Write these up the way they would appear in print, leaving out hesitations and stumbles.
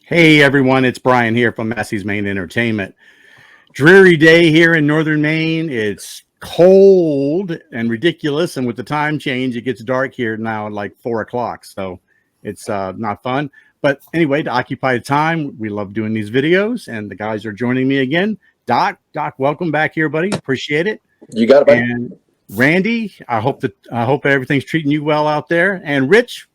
Hey everyone, it's Brian here from Massey's Main Entertainment. Dreary day here in northern Maine. It's cold and ridiculous, and with the time change, it gets dark here now at like 4 o'clock. So it's not fun. But anyway, to occupy the time, we love doing these videos, and the guys are joining me again. Doc, welcome back here, buddy. Appreciate it. You got it, buddy. And Randy, I hope everything's treating you well out there. And Rich,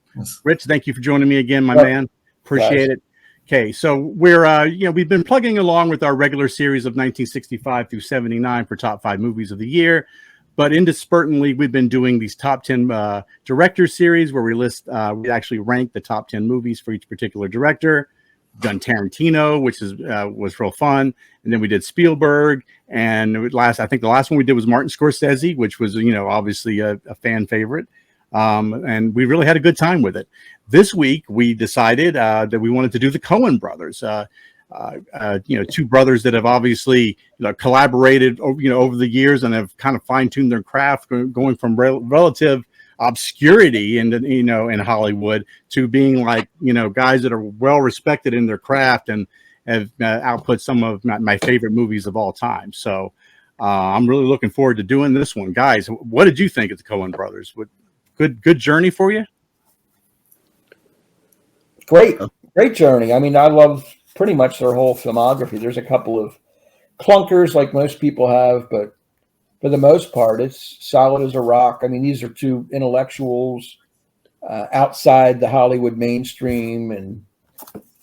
thank you for joining me again, my man. Appreciate it. Okay, so we're we've been plugging along with our regular series of 1965 through 79 for top 5 movies of the year, but indispertently we've been doing these top 10 director series where we actually rank the top 10 movies for each particular director. Done Tarantino, which was real fun, and then we did Spielberg, and I think the last one we did was Martin Scorsese, which was obviously a fan favorite. And we really had a good time with it. This week, we decided that we wanted to do the Coen Brothers. Two brothers that have obviously collaborated over the years and have kind of fine-tuned their craft, going from relative obscurity in Hollywood to being like guys that are well respected in their craft and have output some of my favorite movies of all time. So I'm really looking forward to doing this one, guys. What did you think of the Coen Brothers? Good journey for you? Great journey. I mean, I love pretty much their whole filmography. There's a couple of clunkers like most people have, but for the most part, it's solid as a rock. I mean, these are two intellectuals outside the Hollywood mainstream, and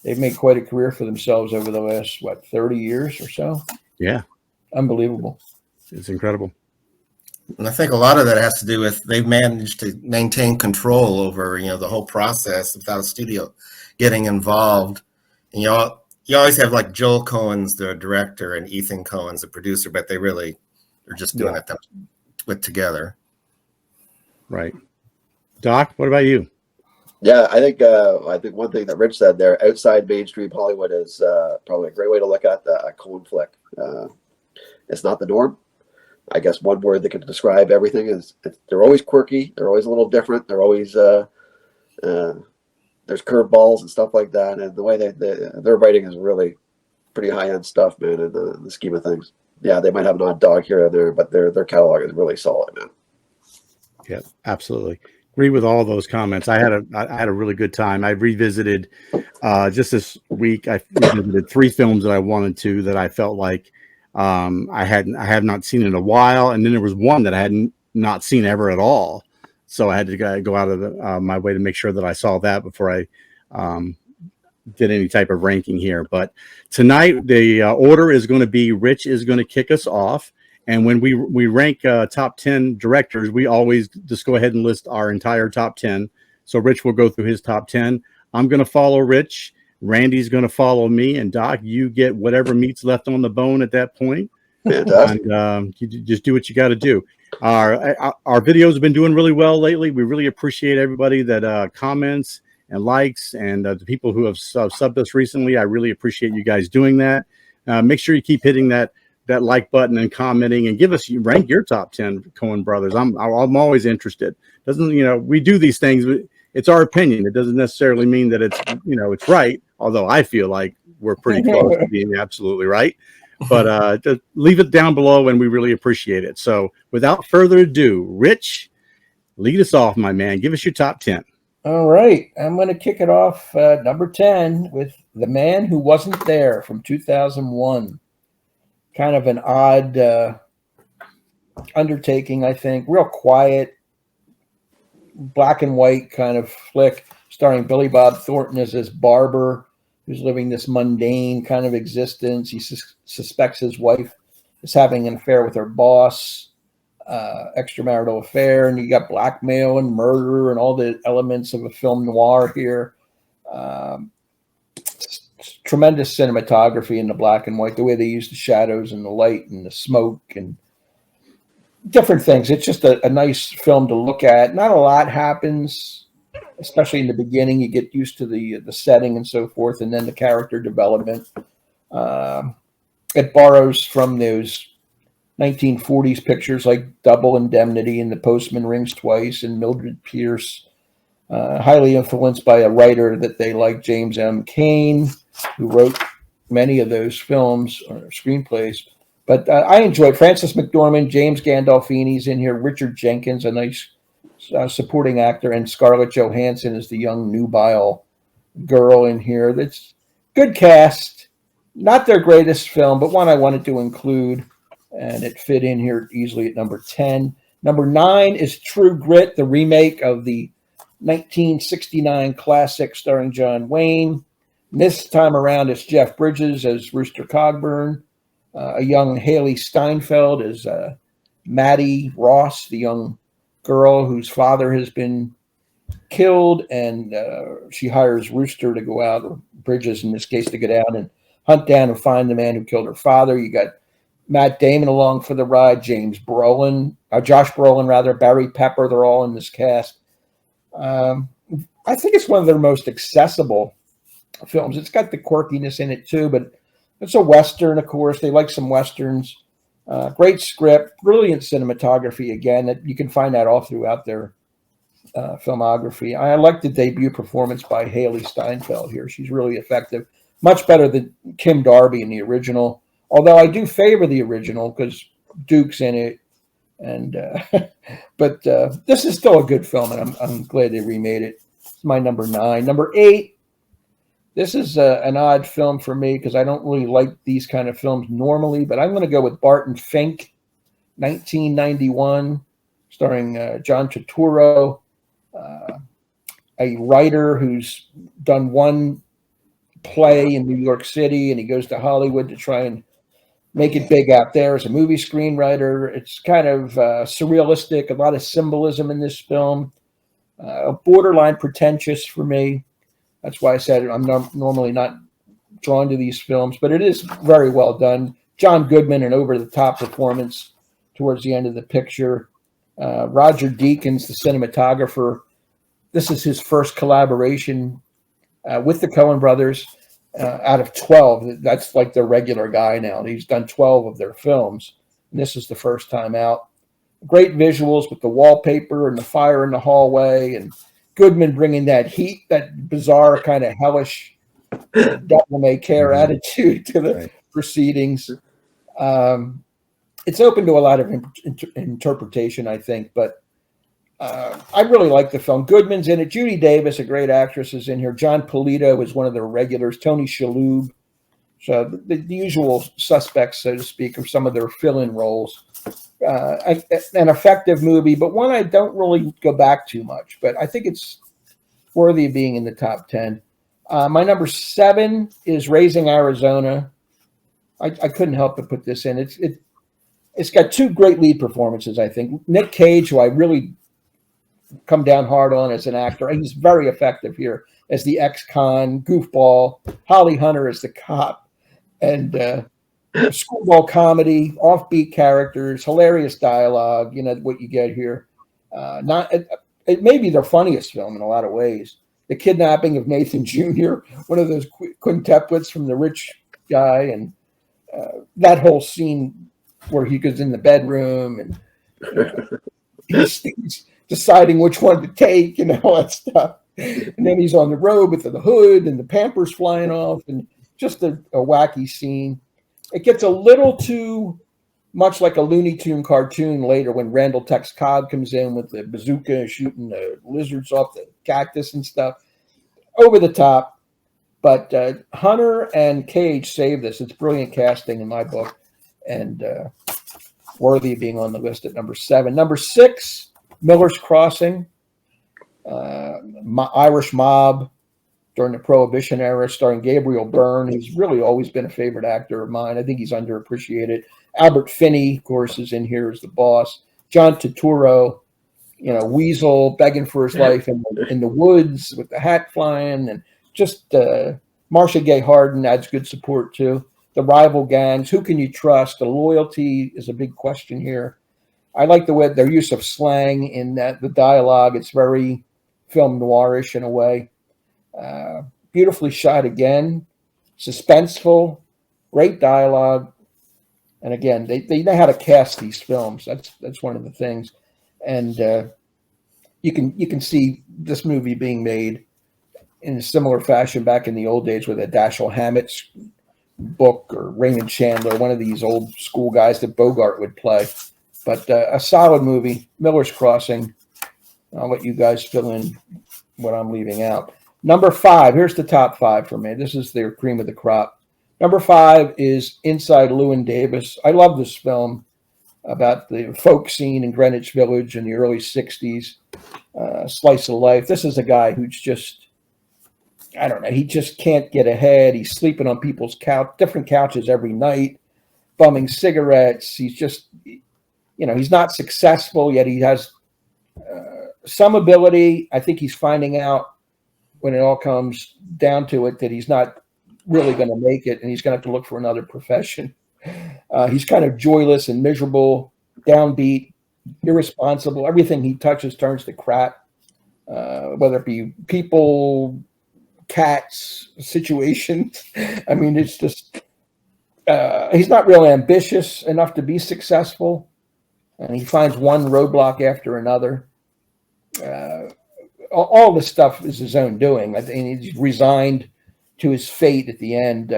they've made quite a career for themselves over the last, 30 years or so? Yeah. Unbelievable. It's incredible. And I think a lot of that has to do with they've managed to maintain control over, the whole process without a studio getting involved. And you always have like Joel Coen's the director and Ethan Coen's the producer, but they really are just doing it together. Right. Doc, what about you? Yeah, I think one thing that Rich said there, outside mainstream Hollywood, is probably a great way to look at a Coen flick. It's not the norm. I guess one word that can describe everything is they're always quirky. They're always a little different. They're always there's curveballs and stuff like that. And the way their writing is really pretty high end stuff, man. In the scheme of things, yeah, they might have an odd dog here and there, but their catalog is really solid, man. Yeah, absolutely. Agree with all those comments. I had a really good time. I revisited just this week. I revisited 3 films that I wanted to that I felt like I have not seen in a while, and then there was one that I hadn't not seen ever at all. So I had to go out of my way to make sure that I saw that before I did any type of ranking here. But tonight the order is going to be Rich is going to kick us off, and when we rank top 10 directors, we always just go ahead and list our entire top 10. So Rich will go through his top 10. I'm going to follow Rich. Randy's going to follow me, and Doc, you get whatever meat's left on the bone at that point. And you just do what you got to do. Our videos have been doing really well lately. We really appreciate everybody that comments and likes, and the people who have subbed us recently. I really appreciate you guys doing that. Make sure you keep hitting that like button and commenting, and rank your top 10 Coen Brothers. I'm always interested. We do these things. It's our opinion. It doesn't necessarily mean that it's right. Although I feel like we're pretty close to being absolutely right. But just leave it down below, and we really appreciate it. So without further ado, Rich, lead us off, my man. Give us your top 10. All right. I'm going to kick it off number 10 with The Man Who Wasn't There from 2001. Kind of an odd undertaking, I think. Real quiet, black and white kind of flick, starring Billy Bob Thornton as this barber who's living this mundane kind of existence. He suspects his wife is having an affair with her boss, extramarital affair, and you got blackmail and murder and all the elements of a film noir here. Tremendous cinematography in the black and white, the way they use the shadows and the light and the smoke and different things. It's just a nice film to look at. Not a lot happens, especially in the beginning. You get used to the setting and so forth, and then the character development. It borrows from those 1940s pictures like Double Indemnity and The Postman Rings Twice and Mildred Pierce, highly influenced by a writer that they like, James M. Cain. who wrote many of those films or screenplays. But I enjoyed Frances McDormand, James Gandolfini's in here, Richard Jenkins, a nice supporting actor, and Scarlett Johansson is the young nubile girl in here. That's good cast. Not their greatest film, but one I wanted to include, and it fit in here easily at number 10. Number 9 is True Grit, the remake of the 1969 classic starring John Wayne. This time around, it's Jeff Bridges as Rooster Cogburn, a young Haley Steinfeld as Maddie Ross, the young girl whose father has been killed, and she hires Rooster to go out, or Bridges in this case, to get out and hunt down and find the man who killed her father. You got Matt Damon along for the ride, Josh Brolin rather, Barry Pepper. They're all in this cast. I think it's one of their most accessible films. It's got the quirkiness in it too, but it's a Western, of course. They like some Westerns. Great script, brilliant cinematography. Again, that you can find that all throughout their filmography. I like the debut performance by Haley Steinfeld here. She's really effective, much better than Kim Darby in the original. Although I do favor the original because Duke's in it, and but this is still a good film, and I'm glad they remade it. It's my number 9. Number 8. This is an odd film for me because I don't really like these kind of films normally, but I'm going to go with Barton Fink, 1991, starring John Turturro, a writer who's done one play in New York City, and he goes to Hollywood to try and make it big out there as a movie screenwriter. It's kind of surrealistic, a lot of symbolism in this film, borderline pretentious for me. That's why I said I'm normally not drawn to these films, but it is very well done. John Goodman, an over-the-top performance towards the end of the picture. Roger Deakins, the cinematographer. This is his first collaboration with the Coen Brothers out of 12. That's like their regular guy now. He's done 12 of their films, and this is the first time out. Great visuals with the wallpaper and the fire in the hallway, and Goodman bringing that heat, that bizarre kind of hellish devil may care attitude to the proceedings. It's open to a lot of interpretation, I think, but I really like the film. Goodman's in it. Judy Davis, a great actress, is in here. John Polito is one of the regulars. Tony Shalhoub. So the usual suspects, so to speak, of some of their fill-in roles. An effective movie, but one I don't really go back too much, but I think it's worthy of being in the top 10. My number 7 is Raising Arizona. I couldn't help but put this in. It's got 2 great lead performances, I think. Nick Cage, who I really come down hard on as an actor, he's very effective here as the ex-con goofball. Holly Hunter as the cop, and schoolball comedy, offbeat characters, hilarious dialogue. You know what you get here. It may be their funniest film in a lot of ways. The kidnapping of Nathan Jr., one of those quintuplets from the rich guy, and that whole scene where he goes in the bedroom and he's deciding which one to take and all that stuff. And then he's on the road with the hood and the Pampers flying off, and just a wacky scene. It gets a little too much like a Looney Tune cartoon later when Randall Tex Cobb comes in with the bazooka shooting the lizards off the cactus and stuff. Over the top. But Hunter and Cage save this. It's brilliant casting in my book, and worthy of being on the list at number 7. Number 6, Miller's Crossing, Irish mob during the Prohibition era, starring Gabriel Byrne, who's really always been a favorite actor of mine. I think he's underappreciated. Albert Finney, of course, is in here as the boss. John Turturro, Weasel begging for his life in the woods with the hat flying, and just Marcia Gay Harden adds good support too. The rival gangs, who can you trust? The loyalty is a big question here. I like the way their use of slang in the dialogue. It's very film noirish in a way. Beautifully shot again, suspenseful, great dialogue, and again, they know how to cast these films. That's one of the things, and you can see this movie being made in a similar fashion back in the old days with a Dashiell Hammett's book or Raymond Chandler, one of these old school guys that Bogart would play. But a solid movie, Miller's Crossing. I'll let you guys fill in what I'm leaving out. Number 5, here's the top 5 for me. This is their cream of the crop. Number 5 is Inside Llewyn Davis. I love this film about the folk scene in Greenwich Village in the early 60s. Slice of life. This is a guy who's just, I don't know, he just can't get ahead. He's sleeping on people's different couches every night, bumming cigarettes. He's just, he's not successful, yet he has some ability. I think he's finding out when it all comes down to it that he's not really going to make it, and he's going to have to look for another profession. He's kind of joyless and miserable, downbeat, irresponsible. Everything he touches turns to crap, whether it be people, cats, situations. I mean, it's just, he's not real ambitious enough to be successful, and he finds one roadblock after another. All this stuff is his own doing. I think he's resigned to his fate at the end,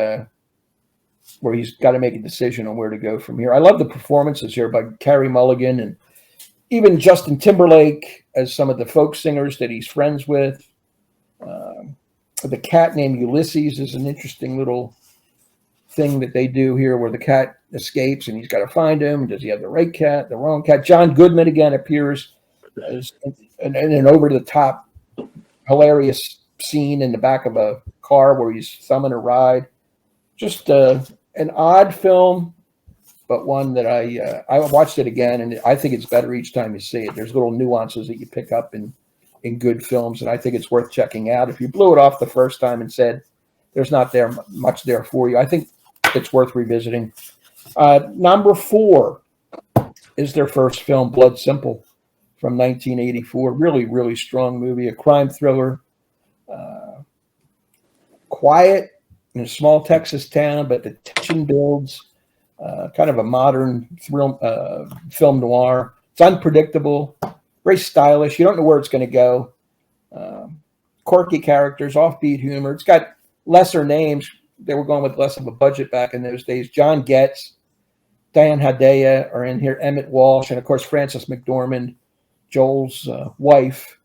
where he's got to make a decision on where to go from here. I love the performances here by Carey Mulligan and even Justin Timberlake as some of the folk singers that he's friends with. The cat named Ulysses is an interesting little thing that they do here where the cat escapes and he's got to find him. Does he have the right cat, the wrong cat? John Goodman again appears as an over-the-top, hilarious scene in the back of a car where he's thumbing a ride. Just an odd film, but one that I watched it again, and I think it's better each time you see it. There's little nuances that you pick up in good films, and I think it's worth checking out. If you blew it off the first time and said there's not much there for you, I think it's worth revisiting. Number 4 is their first film, Blood Simple, from 1984. Really, really strong movie, a crime thriller. Quiet in a small Texas town, but the tension builds. Kind of a modern film noir. It's unpredictable, very stylish. You don't know where it's going to go. Quirky characters, offbeat humor. It's got lesser names. They were going with less of a budget back in those days. John Getz, Diane Hadea are in here, Emmett Walsh, and of course Frances McDormand, Joel's wife,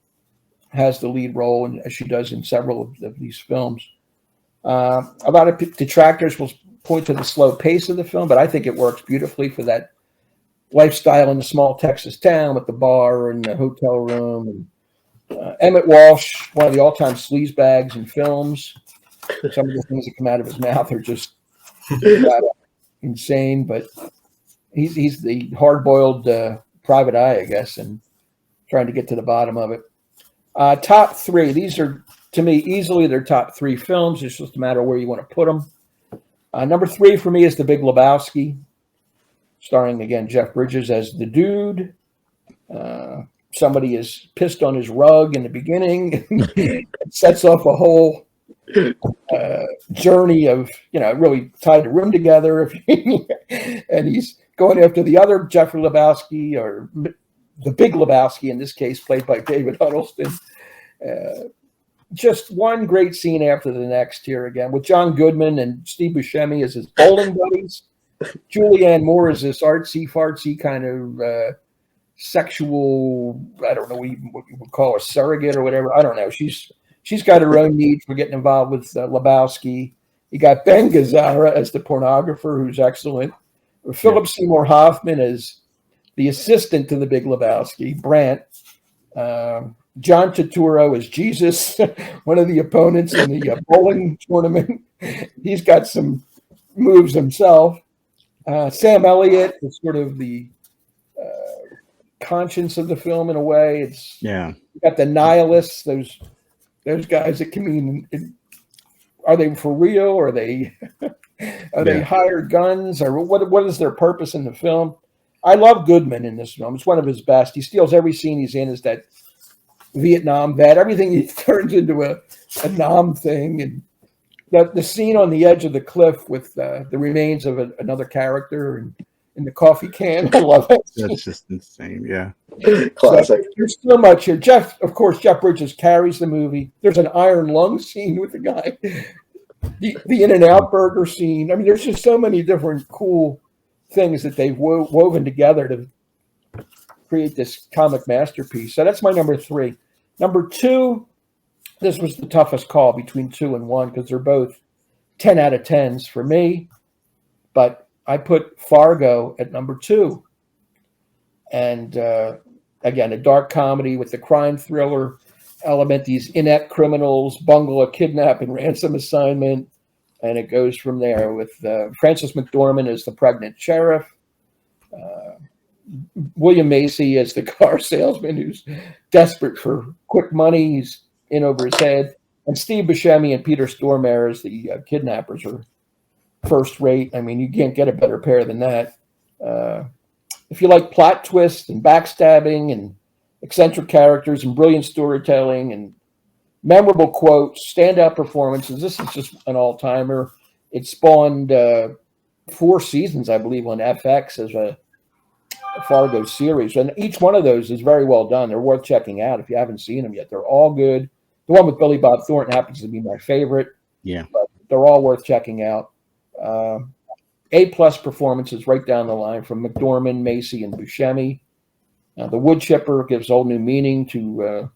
has the lead role, and as she does in several of these films. A lot of detractors will point to the slow pace of the film, but I think it works beautifully for that lifestyle in the small Texas town with the bar and the hotel room. And Emmett Walsh, one of the all-time sleazebags in films. Some of the things that come out of his mouth are just insane, but he's the hard-boiled private eye, I guess, and trying to get to the bottom of it. Top 3. These are, to me, easily their top 3 films. It's just a matter of where you want to put them. Number 3 for me is The Big Lebowski, starring, again, Jeff Bridges as the dude. Somebody is pissed on his rug in the beginning. It sets off a whole journey of, really tied the room together. And he's going after the other Jeffrey Lebowski, or the Big Lebowski in this case, played by David Huddleston. Just one great scene after the next here again, with John Goodman and Steve Buscemi as his bowling buddies. Julianne Moore is this artsy-fartsy kind of sexual, I don't know what you would call a surrogate or whatever. I don't know. She's got her own need for getting involved with Lebowski. You got Ben Gazzara as the pornographer, who's excellent. Philip Seymour Hoffman as the assistant to the Big Lebowski, Brant. John Turturro as Jesus, one of the opponents in the bowling tournament. He's got some moves himself. Sam Elliott is sort of the conscience of the film in a way. You got the nihilists, those guys that come in. Are they for real? Or are they they hired guns? Or what is their purpose in the film? I love Goodman in this film. It's one of his best. He steals every scene he's in as that Vietnam vet. Everything he turns into a Nam thing. And the scene on the edge of the cliff with the remains of another character, and in the coffee can. I love it. That's just insane. Yeah. Classic. So, there's so much here. Jeff Bridges carries the movie. There's an iron lung scene with the guy. The In-N-Out burger scene. I mean, there's just so many different cool things that they've woven together to create this comic masterpiece. So that's my number 3. Number 2, this was the toughest call between 2 and 1 because they're both 10 out of 10s for me. But I put Fargo at number 2. And again, a dark comedy with the crime thriller element. These inept criminals bungle a kidnap and ransom assignment. And it goes from there with Frances McDormand as the pregnant sheriff. William Macy as the car salesman who's desperate for quick money. He's in over his head. And Steve Buscemi and Peter Stormare as the kidnappers are first rate. I mean, you can't get a better pair than that. If you like plot twists and backstabbing and eccentric characters and brilliant storytelling and memorable quotes, standout performances, this is just an all-timer. It spawned 4 seasons, I believe, on FX as a Fargo series. And each one of those is very well done. They're worth checking out if you haven't seen them yet. They're all good. The one with Billy Bob Thornton happens to be my favorite. Yeah. But they're all worth checking out. A-plus performances right down the line from McDormand, Macy, and Buscemi. The wood chipper gives whole new meaning to,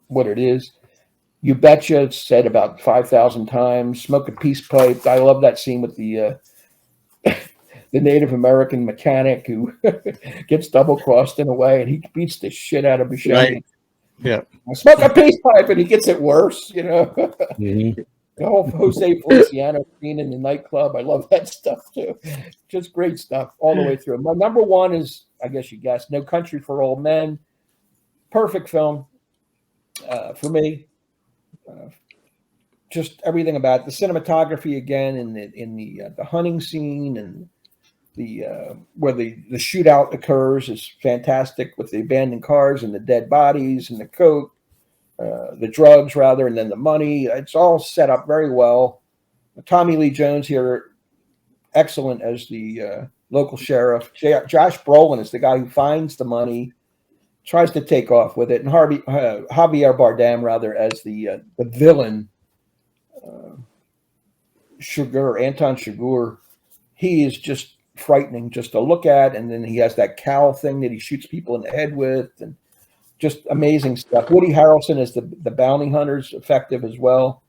what it is. You betcha, it's said about 5,000 times. Smoke a peace pipe. I love that scene with the the Native American mechanic who gets double-crossed in a way, and he beats the shit out of Buscemi. Right. Yeah. Smoke a peace pipe, and he gets it worse, Mm-hmm. The whole Jose Feliciano scene in the nightclub. I love that stuff, too. Just great stuff all the way through. My number 1 is, I guess you guessed, No Country for Old Men. Perfect film for me. Just everything about it. The cinematography again in the hunting scene and the where the shootout occurs is fantastic with the abandoned cars and the dead bodies and the coat, the drugs rather, and then the money. It's all set up very well. Tommy Lee Jones here, excellent as the local sheriff. Josh Brolin is the guy who finds the money, tries to take off with it, and Javier Bardem rather as the villain. Anton Chigurh, he is just frightening just to look at, and then he has that cowl thing that he shoots people in the head with, and just amazing stuff. Woody Harrelson is the bounty hunter's effective as well.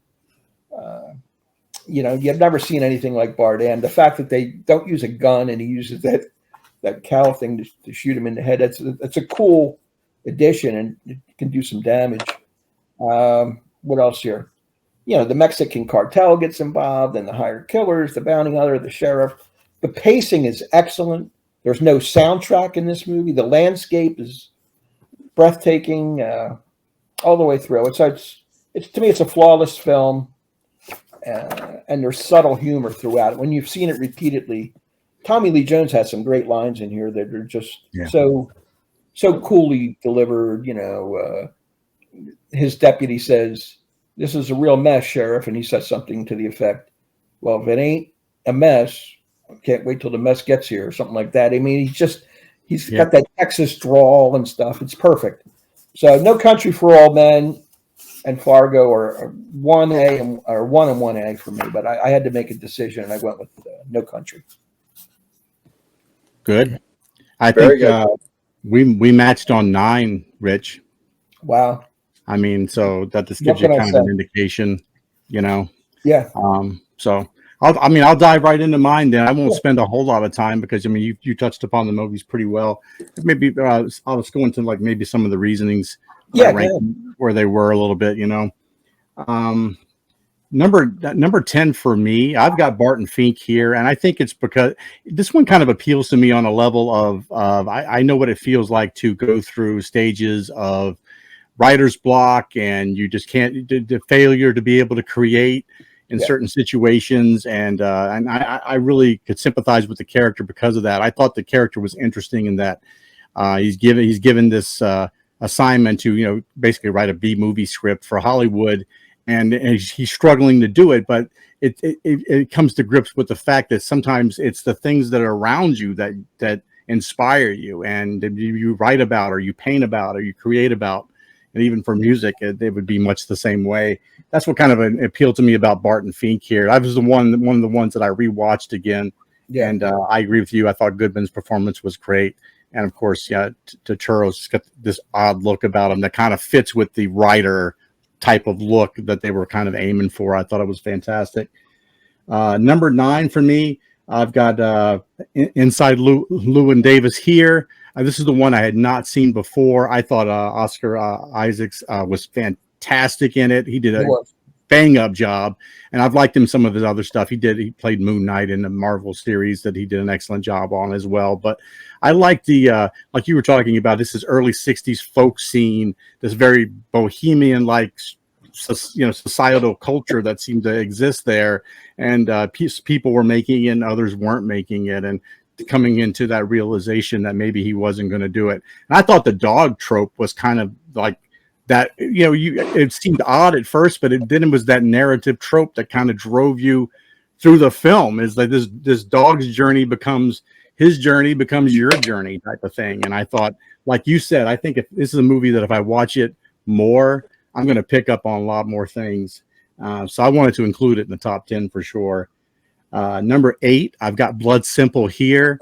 You've never seen anything like Bardem. The fact that they don't use a gun and he uses that cowl thing to shoot him in the head, that's a cool addition, and it can do some damage. What else here? The Mexican cartel gets involved, and the hired killers, the bounty hunter, the sheriff. The pacing is excellent. There's no soundtrack in this movie. The landscape is breathtaking all the way through. It's to me, it's a flawless film, and there's subtle humor throughout it. When you've seen it repeatedly, Tommy Lee Jones has some great lines in here that are just so coolly delivered. His deputy says, "This is a real mess, Sheriff," and he says something to the effect, "Well, if it ain't a mess, I can't wait till the mess gets here," or something like that. I mean, he's got that Texas drawl and stuff. It's perfect. So, No Country for Old Men and Fargo are 1A or 1 and 1A for me, but I had to make a decision, and I went with No Country. Good. I think we matched on 9, Rich. Wow. I mean, so that just gives you kind of an indication, Yeah. So I'll dive right into mine then. I won't spend a whole lot of time because you touched upon the movies pretty well. Maybe I'll just go into maybe some of the reasonings, where they were a little bit. Number 10 for me, I've got Barton Fink here, and I think it's because this one kind of appeals to me on a level of I know what it feels like to go through stages of writer's block, and you just can't, the failure to be able to create in certain situations, and I really could sympathize with the character because of that. I thought the character was interesting in that he's given this assignment to basically write a B movie script for Hollywood, and he's struggling to do it, but it comes to grips with the fact that sometimes it's the things that are around you that inspire you, and you write about, or you paint about, or you create about. And even for music, it would be much the same way. That's what kind of appealed to me about Barton Fink here. I was one of the ones that I rewatched again, and I agree with you. I thought Goodman's performance was great, and of course, yeah, Turturro's got this odd look about him that kind of fits with the writer type of look that they were kind of aiming for. I thought it was fantastic. Number 9 for me, I've got Inside Llewyn Davis here. This is the one I had not seen before. I thought Oscar Isaacs was fantastic in it. He did a bang up job, and I've liked him some of his other stuff. He played Moon Knight in the Marvel series that he did an excellent job on as well. But I like the like you were talking about, this is early 60s folk scene, this very bohemian like societal culture that seemed to exist there, and people were making it and others weren't making it, and coming into that realization that maybe he wasn't going to do it. And I thought the dog trope was kind of like that, it seemed odd at first, but then it was that narrative trope that kind of drove you through the film, is like this dog's journey becomes his journey, becomes your journey type of thing. And I thought, like you said, I think if this is a movie that if I watch it more, I'm going to pick up on a lot more things. So I wanted to include it in the top 10 for sure. Number 8, I've got Blood Simple here.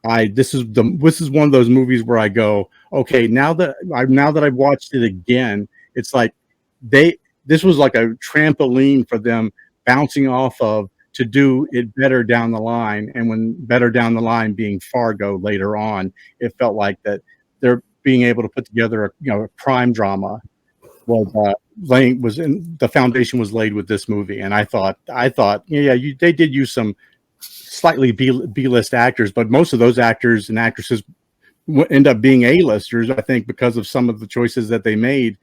This is one of those movies where I go, okay, now that I've watched it again, it's like this was like a trampoline for them bouncing off of to do it better down the line. And when better down the line being Fargo later on, it felt like that they're being able to put together a crime drama the foundation was laid with this movie. And I thought, they did use some slightly B-list actors, but most of those actors and actresses end up being A-listers, I think, because of some of the choices that they made.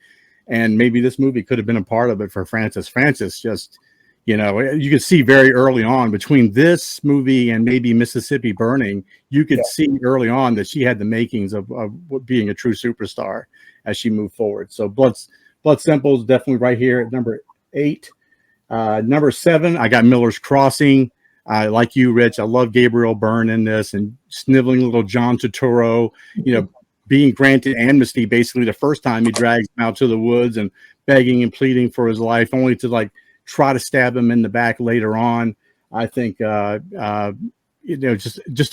And maybe this movie could have been a part of it for Frances. Frances just, you could see very early on between this movie and maybe Mississippi Burning, you could see early on that she had the makings of being a true superstar as she moved forward. So Blood Simple is definitely right here at number 8. Number 7, I got Miller's Crossing. Like you, Rich, I love Gabriel Byrne in this, and sniveling little John Turturro, being granted amnesty basically the first time he drags him out to the woods and begging and pleading for his life, only to try to stab him in the back later on. I think just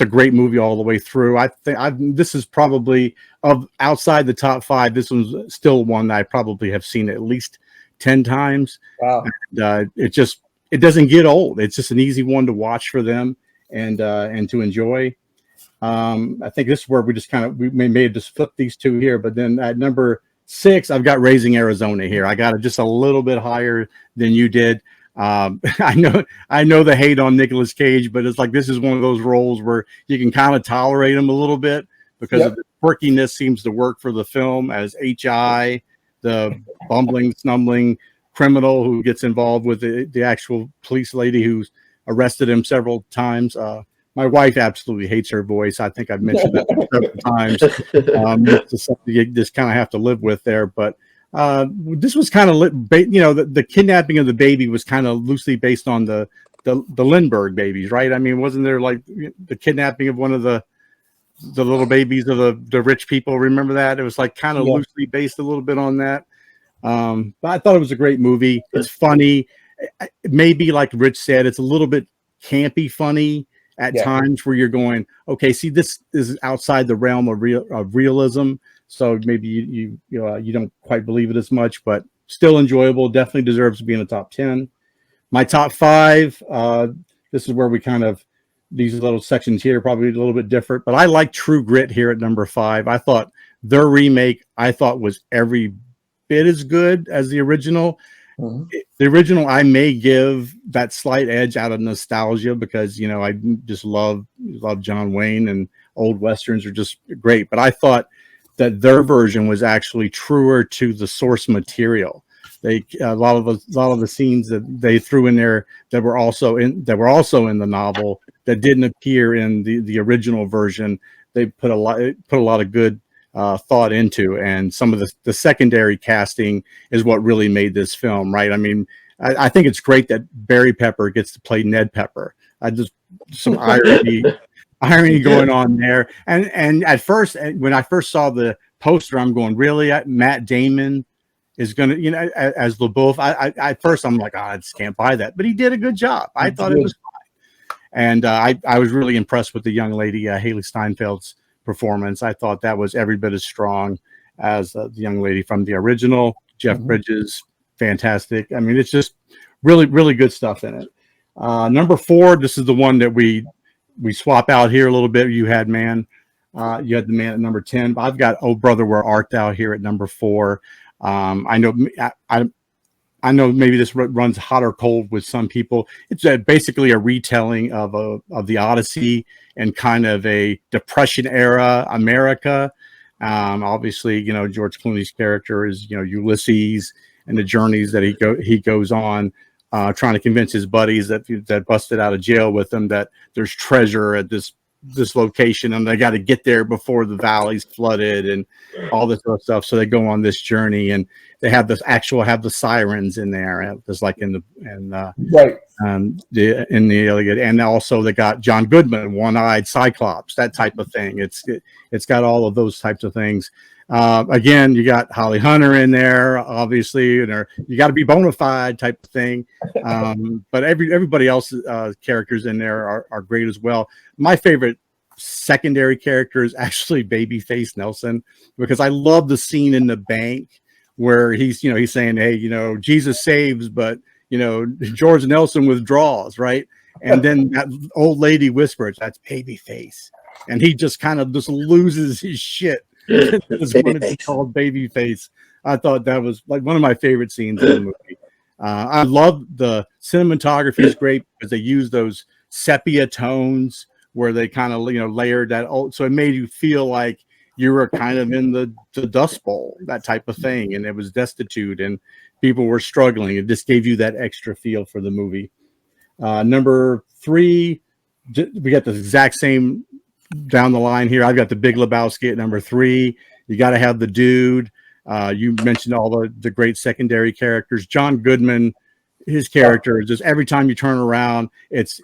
a great movie all the way through. I think this is probably, of outside the top 5, this one's still one that I probably have seen at least 10 times. Wow. And it doesn't get old. It's just an easy one to watch for them and to enjoy. I think this is where we may have just flipped these two here, but then at number 6, I've got Raising Arizona here. I got it just a little bit higher than you did. I know the hate on Nicolas Cage, but it's like this is one of those roles where you can kind of tolerate him a little bit because of the quirkiness seems to work for the film as H.I., the bumbling, snumbling criminal who gets involved with the actual police lady who's arrested him several times. My wife absolutely hates her voice. I think I've mentioned that several times. It's just something you just kind of have to live with there, but this was kind of the kidnapping of the baby was kind of loosely based on the Lindbergh babies, right? I mean, wasn't there like the kidnapping of one of the little babies of the rich people? Remember that? It was like kind of loosely based a little bit on that. But I thought it was a great movie. It's funny. Maybe like Rich said, it's a little bit campy funny at times where you're going, okay, see, this is outside the realm of realism. So maybe you don't quite believe it as much, but still enjoyable. Definitely deserves to be in the top 10. My top 5. This is where we these little sections here are probably a little bit different, but I like True Grit here at number 5. I thought their remake was every bit as good as the original. Mm-hmm. The original, I may give that slight edge out of nostalgia because I just love John Wayne, and old westerns are just great. But I thought that their version was actually truer to the source material. A lot of the scenes that they threw in there that were also in the novel that didn't appear in the original version. They put a lot of good thought into, and some of the secondary casting is what really made this film, right? I mean, I think it's great that Barry Pepper gets to play Ned Pepper. I just some irony going on there. And at first, when I first saw the poster, I'm going, really? Matt Damon is going to, as LaBeouf. At first I'm like, I just can't buy that, but he did a good job. I thought it was fine, and I was really impressed with the young lady Haley Steinfeld's performance. I thought that was every bit as strong as the young lady from the original. Jeff Bridges, fantastic. I mean, it's just really, really good stuff in it. Number 4, this is the one that we swap out here a little bit. You had the man at number 10. But I've got Oh Brother, Where Art Thou here at number 4. I know maybe this runs hot or cold with some people. It's basically a retelling of the Odyssey and kind of a Depression era America. Obviously, George Clooney's character is Ulysses and the journeys that he goes on, trying to convince his buddies that busted out of jail with him that there's treasure at this location, and they got to get there before the valley's flooded and all this other stuff. So they go on this journey, and they have the sirens in there, just like in the Iliad, and also they got John Goodman, one-eyed Cyclops, that type of thing. It's got all of those types of things. Again, you got Holly Hunter in there, obviously, and you got to be bona fide type of thing. But everybody else's characters in there are great as well. My favorite secondary character is actually Babyface Nelson, because I love the scene in the bank where he's saying, hey, Jesus saves, but George Nelson withdraws, right? And then that old lady whispers, that's Babyface, and he just kind of just loses his shit. It's when it's called Babyface. I thought that was like one of my favorite scenes in the movie. I love the cinematography is great because they use those sepia tones where they kind of layered that so it made you feel like you were kind of in the Dust Bowl, that type of thing, and it was destitute and people were struggling. It just gave you that extra feel for the movie. Number 3, we got the exact same down the line here. I've got the Big Lebowski at number 3. You got to have the dude. You mentioned all the great secondary characters. John Goodman, his character is just every time you turn around, it's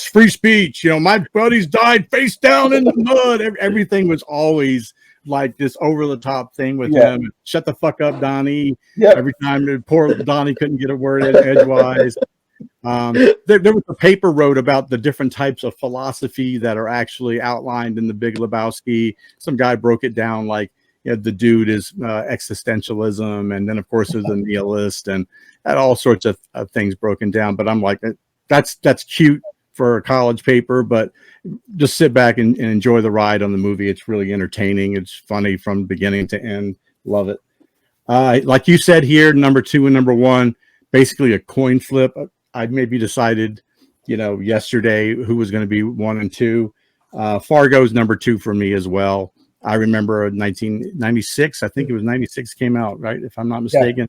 free speech. My buddies died face down in the mud. Everything was always like this over the top thing with him. Shut the fuck up, Donnie. Every time poor Donnie couldn't get a word in edgewise. There was a paper wrote about the different types of philosophy that are actually outlined in the Big Lebowski. Some guy broke it down like the dude is existentialism, and then of course there's a nihilist, and had all sorts of things broken down. But I'm like, that's cute for a college paper, but just sit back and enjoy the ride on the movie. It's really entertaining. It's funny from beginning to end. Love it. Like you said here, number 2 and number 1, basically a coin flip. I maybe decided, yesterday who was going to be 1 and 2. Fargo's number 2 for me as well. I remember 1996. I think it was 96 came out, right? If I'm not mistaken.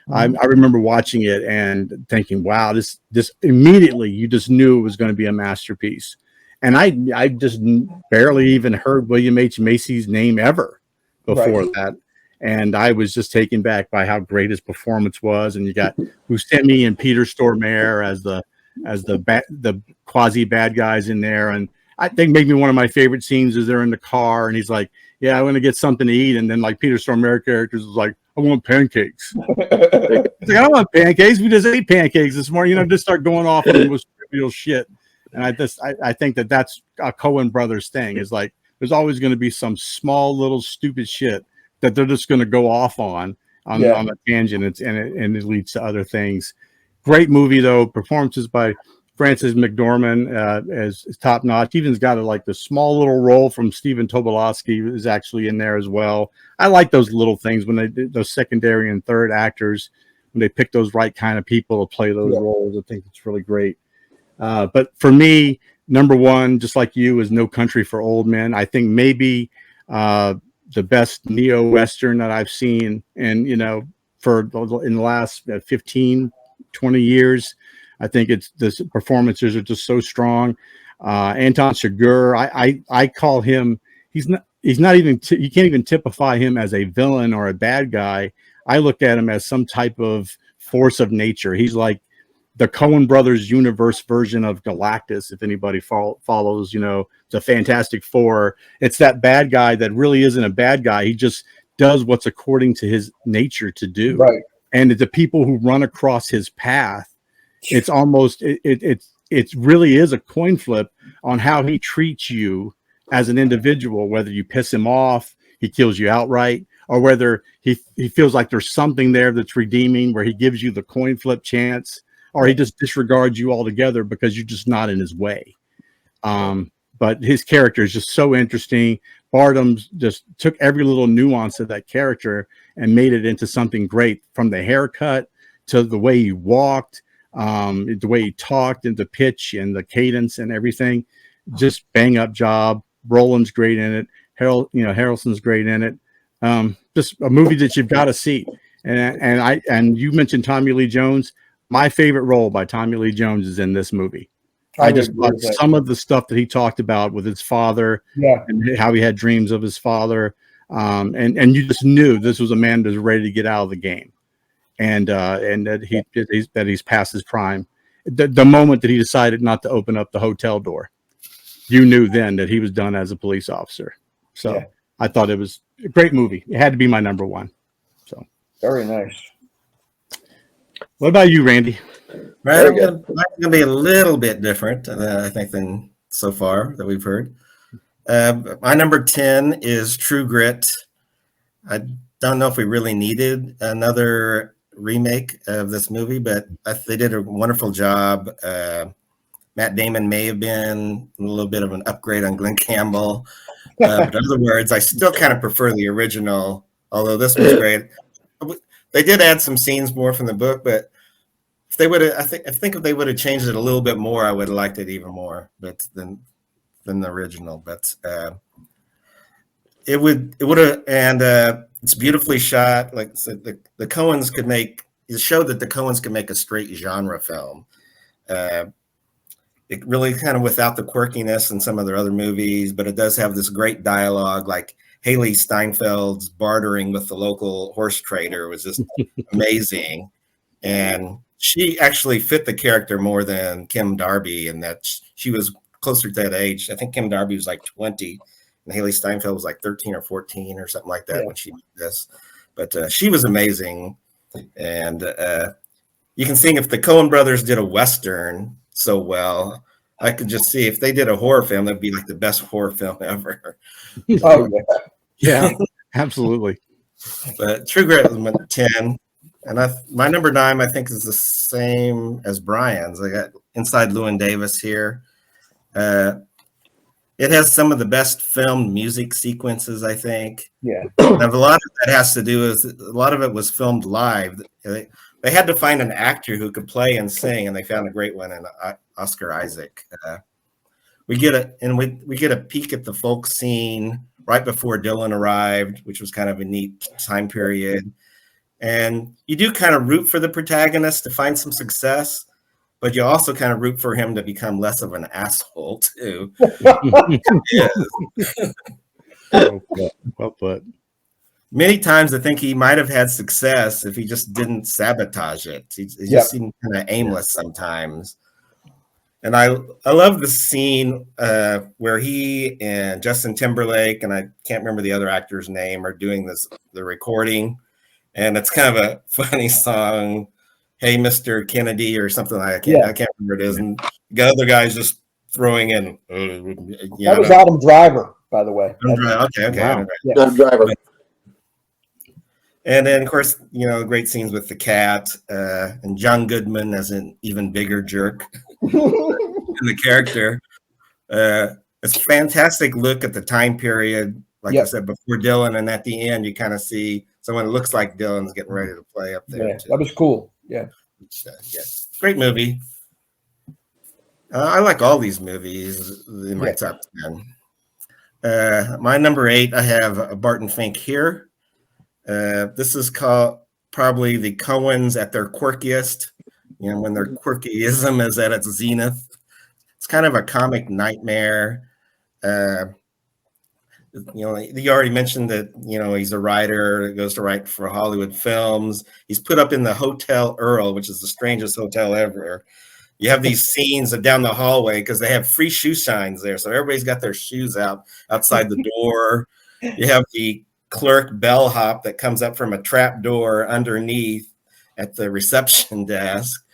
Yeah. I remember watching it and thinking, wow, this immediately you just knew it was going to be a masterpiece. And I just barely even heard William H. Macy's name ever before that. And I was just taken back by how great his performance was. And you got Buscemi and Peter Stormare as the quasi bad guys in there. And I think maybe one of my favorite scenes is they're in the car and he's like, yeah, I want to get something to eat. And then like Peter Stormare characters is like, I want pancakes. It's like, I don't want pancakes. We just ate pancakes this morning. Just start going off on the most trivial shit. And I think that's a Coen Brothers thing, is like, there's always going to be some small little stupid shit that they're just going to go off on a tangent, and it leads to other things. Great movie though. Performances by Frances McDormand as top notch. Even's got the small little role from Stephen Tobolowsky is actually in there as well. I like those little things when they did those secondary and third actors, when they pick those right kind of people to play those roles. I think it's really great. But for me, number 1, just like you, is No Country for Old Men. I think maybe the best neo-Western that I've seen, and in the last 15, 20 years. I think the performances are just so strong. Anton Chigurh, I call him, he's not even you can't even typify him as a villain or a bad guy. I look at him as some type of force of nature. He's like the Coen Brothers universe version of Galactus. If anybody follows, the Fantastic Four, it's that bad guy that really isn't a bad guy. He just does what's according to his nature to do. Right. And the people who run across his path, it's almost it really is a coin flip on how he treats you as an individual, whether you piss him off, he kills you outright, or whether he feels like there's something there that's redeeming, where he gives you the coin flip chance, or he just disregards you altogether because you're just not in his way. But his character is just so interesting. Bardem just took every little nuance of that character and made it into something great, from the haircut to the way he walked, the way he talked, and the pitch and the cadence and everything. Just bang up job. Roland's great in it. Harrelson's great in it. Just a movie that you've got to see. And you mentioned Tommy Lee Jones. My favorite role by Tommy Lee Jones is in this movie. I just thought some of the stuff that he talked about with his father, and how he had dreams of his father, and you just knew this was a man that was ready to get out of the game, and that he's past his prime. The moment that he decided not to open up the hotel door, you knew then that he was done as a police officer. So I thought it was a great movie. It had to be my number one. So very nice. What about you, Randy? Right, I'm going to be a little bit different, I think, than so far that we've heard. My number 10 is True Grit. I don't know if we really needed another remake of this movie, but they did a wonderful job. Matt Damon may have been a little bit of an upgrade on Glenn Campbell. But in other words, I still kind of prefer the original, although this was great. They did add some scenes more from the book, but if they would have, I think if they would have changed it a little bit more, I would have liked it even more, but than the original. But it would have, and it's beautifully shot. Like I said, the Coens could make it showed that the Coens could make a straight genre film. It really kind of without the quirkiness in some of their other movies, but it does have this great dialogue. Like Haley Steinfeld's bartering with the local horse trader was just amazing. And she actually fit the character more than Kim Darby, in that she was closer to that age. I think Kim Darby was like 20 and Haley Steinfeld was like 13 or 14 or something like that when she did this. But she was amazing. And you can see if the Coen Brothers did a Western so well, I could just see if they did a horror film, that'd be like the best horror film ever. Oh, yeah, absolutely. But True Grit was 10. And my number 9, I think, is the same as Brian's. I got Inside Llewyn Davis here. It has some of the best filmed music sequences, I think. Yeah. And a lot of that has to do with, a lot of it was filmed live. They had to find an actor who could play and sing, and they found a great one in Oscar Isaac. We get a peek at the folk scene right before Dylan arrived, which was kind of a neat time period. And you do kind of root for the protagonist to find some success, but you also kind of root for him to become less of an asshole too. Well put. Many times I think he might have had success if he just didn't sabotage it. He just seemed kind of aimless sometimes. And I love the scene where he and Justin Timberlake, and I can't remember the other actor's name, are doing the recording. And it's kind of a funny song, "Hey, Mr. Kennedy," or something like that. I can't remember what it is. And the other guy's just throwing in. That was Adam Driver, by the way. Okay. Wow. Adam Driver. And then, of course, great scenes with the cat and John Goodman as an even bigger jerk in the character. It's a fantastic look at the time period, like I said, before Dylan. And at the end, you kind of see someone who looks like Dylan's getting ready to play up there. Yeah, that was cool. Yeah. Great movie. I like all these movies in my top 10. My number 8, I have Barton Fink here. This is called probably the Coens at their quirkiest, when their quirkyism is at its zenith. It's kind of a comic nightmare. You already mentioned that, he's a writer, goes to write for Hollywood films. He's put up in the Hotel Earl, which is the strangest hotel ever. You have these scenes of down the hallway because they have free shoe shines there. So everybody's got their shoes out outside the door. You have the clerk bellhop that comes up from a trap door underneath at the reception desk.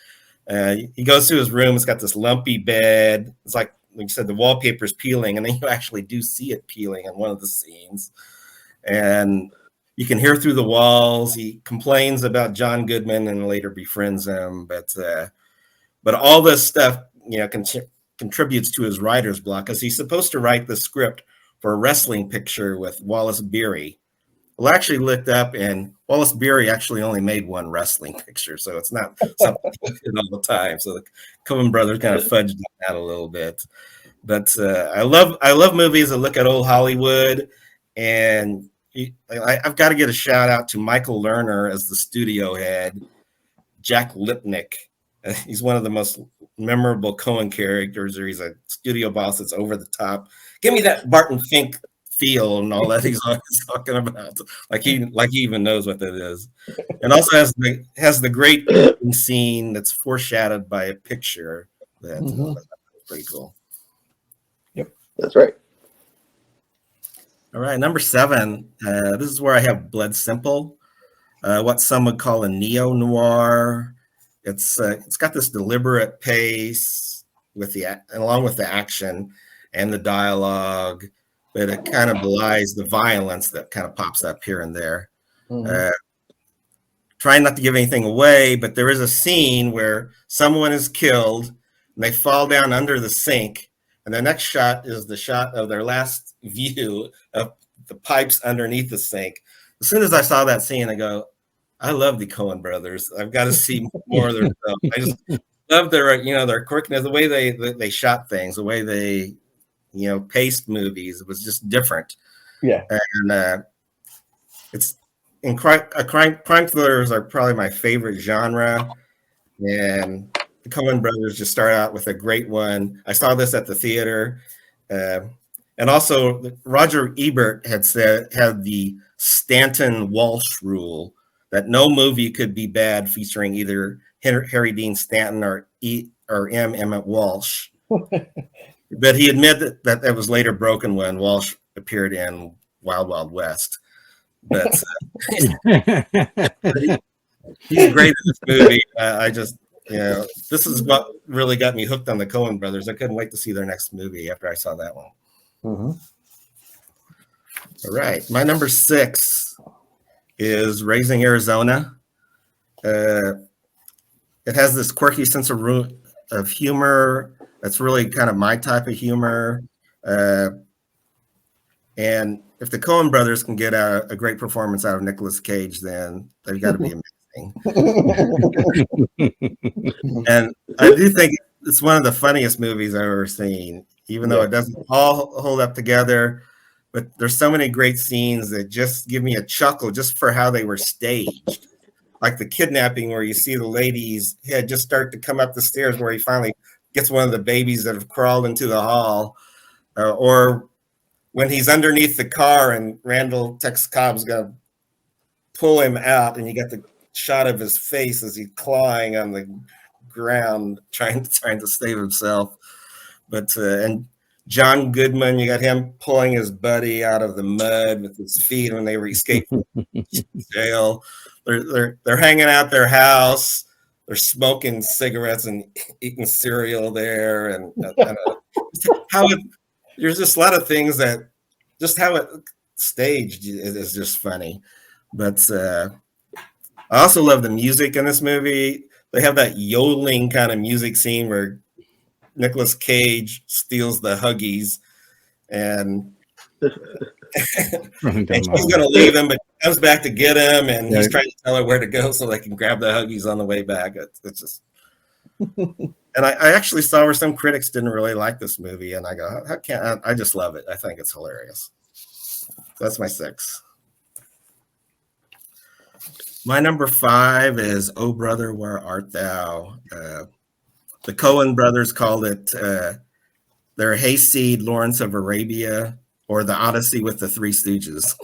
He goes to his room. It's got this lumpy bed. It's like you said, the wallpaper's peeling, and then you actually do see it peeling in one of the scenes. And you can hear through the walls. He complains about John Goodman and later befriends him. But all this stuff, contributes to his writer's block, because he's supposed to write the script for a wrestling picture with Wallace Beery. Well, I actually looked up, and Wallace Beery actually only made one wrestling picture, so it's not something he did all the time. So the Coen Brothers kind of fudged that a little bit. But I love movies that look at old Hollywood, and I've got to get a shout out to Michael Lerner as the studio head, Jack Lipnick. He's one of the most memorable Coen characters, or he's a studio boss that's over the top. Give me that Barton Fink feel and all that he's always talking about, like he even knows what that is. And also has the great scene that's foreshadowed by a picture that's pretty cool. Yep, that's right. All right, number 7. This is where I have Blood Simple, what some would call a neo-noir. It's got this deliberate pace along with the action and the dialogue, but it kind of belies the violence that kind of pops up here and there. Trying not to give anything away, but there is a scene where someone is killed and they fall down under the sink, and the next shot is the shot of their last view of the pipes underneath the sink. As soon as I saw that scene, I go, I love the Coen Brothers. I've got to see more of their stuff. I just love their quirkiness, the way they shot things, the way they paced movies. It was just different. Yeah. And crime thrillers are probably my favorite genre. And the Coen Brothers just start out with a great one. I saw this at the theater. And also Roger Ebert had the Stanton Walsh rule, that no movie could be bad featuring either Harry Dean Stanton or M. Emmett Walsh. But he admitted that was later broken when Walsh appeared in Wild Wild West. But he's great in this movie. This is what really got me hooked on the Coen Brothers. I couldn't wait to see their next movie after I saw that one. All right, my number 6 is Raising Arizona. It has this quirky sense of humor that's really kind of my type of humor. And if the Coen Brothers can get a great performance out of Nicolas Cage, then they've got to be amazing. And I do think it's one of the funniest movies I've ever seen, even though it doesn't all hold up together. But there's so many great scenes that just give me a chuckle just for how they were staged. Like the kidnapping where you see the lady's head just start to come up the stairs, where he finally gets one of the babies that have crawled into the hall. Or when he's underneath the car and Randall Tex Cobb's going to pull him out, and you get the shot of his face as he's clawing on the ground, trying to save himself. But and John Goodman, you got him pulling his buddy out of the mud with his feet when they were escaping jail. They're hanging out their house. They're smoking cigarettes and eating cereal there, and there's just a lot of things that just how it staged is just funny. But I also love the music in this movie. They have that yodeling kind of music scene where Nicolas Cage steals the Huggies, and he's going to leave him, but comes back to get him, and he's trying to tell her where to go so they can grab the Huggies on the way back. It's just, and I actually saw where some critics didn't really like this movie, and I go, how can I just love it. I think it's hilarious. That's my 6. My number 5 is Oh Brother, Where Art Thou? The Coen Brothers called it their hayseed Lawrence of Arabia. or the Odyssey with the Three Stooges.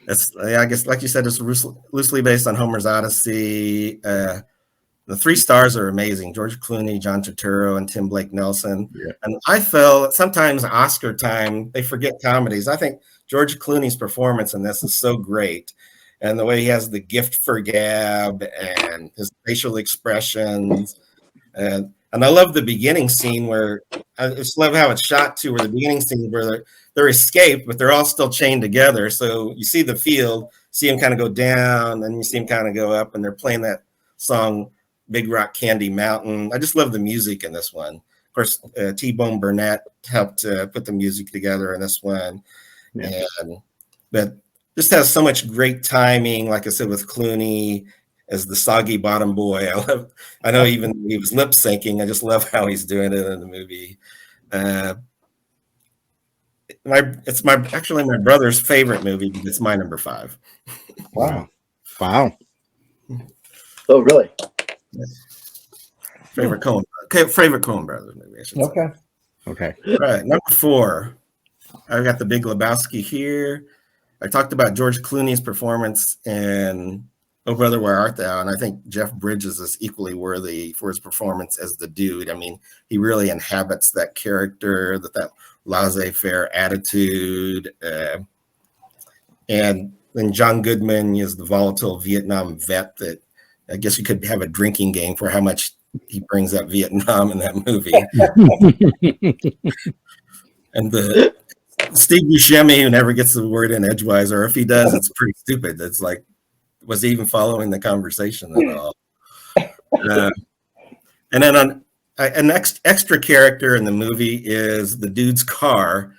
That's, I guess, like you said, it's loosely based on Homer's Odyssey. The 3 stars are amazing: George Clooney, John Turturro, and Tim Blake Nelson. Yeah. And I feel sometimes Oscar time, they forget comedies. I think George Clooney's performance in this is so great. And the way he has the gift for gab and his facial expressions. And I love the beginning scene where, I just love how it's shot too, where the beginning scene where they're escaped, but they're all still chained together. So you see the field, see him kind of go down, and you see him kind of go up, and they're playing that song, Big Rock Candy Mountain. I just love the music in this one. Of course, T-Bone Burnett helped put the music together in this one. Yeah. But just has so much great timing, like I said, with Clooney as the soggy bottom boy. I know even he was lip syncing. I just love how he's doing it in the movie. It's actually my brother's favorite movie. It's my number 5. Wow. Oh, really? Favorite Coen Brothers movie, I should say. Okay. All right, number 4. I've got The Big Lebowski here. I talked about George Clooney's performance in Oh Brother, Where Art Thou? And I think Jeff Bridges is equally worthy for his performance as the dude. I mean, he really inhabits that character, that laissez-faire attitude. And then John Goodman is the volatile Vietnam vet that I guess you could have a drinking game for how much he brings up Vietnam in that movie. And the Steve Buscemi, who never gets the word in edgewise, or if he does, it's pretty stupid. It's like, was he even following the conversation at all? And then an extra character in the movie is the dude's car.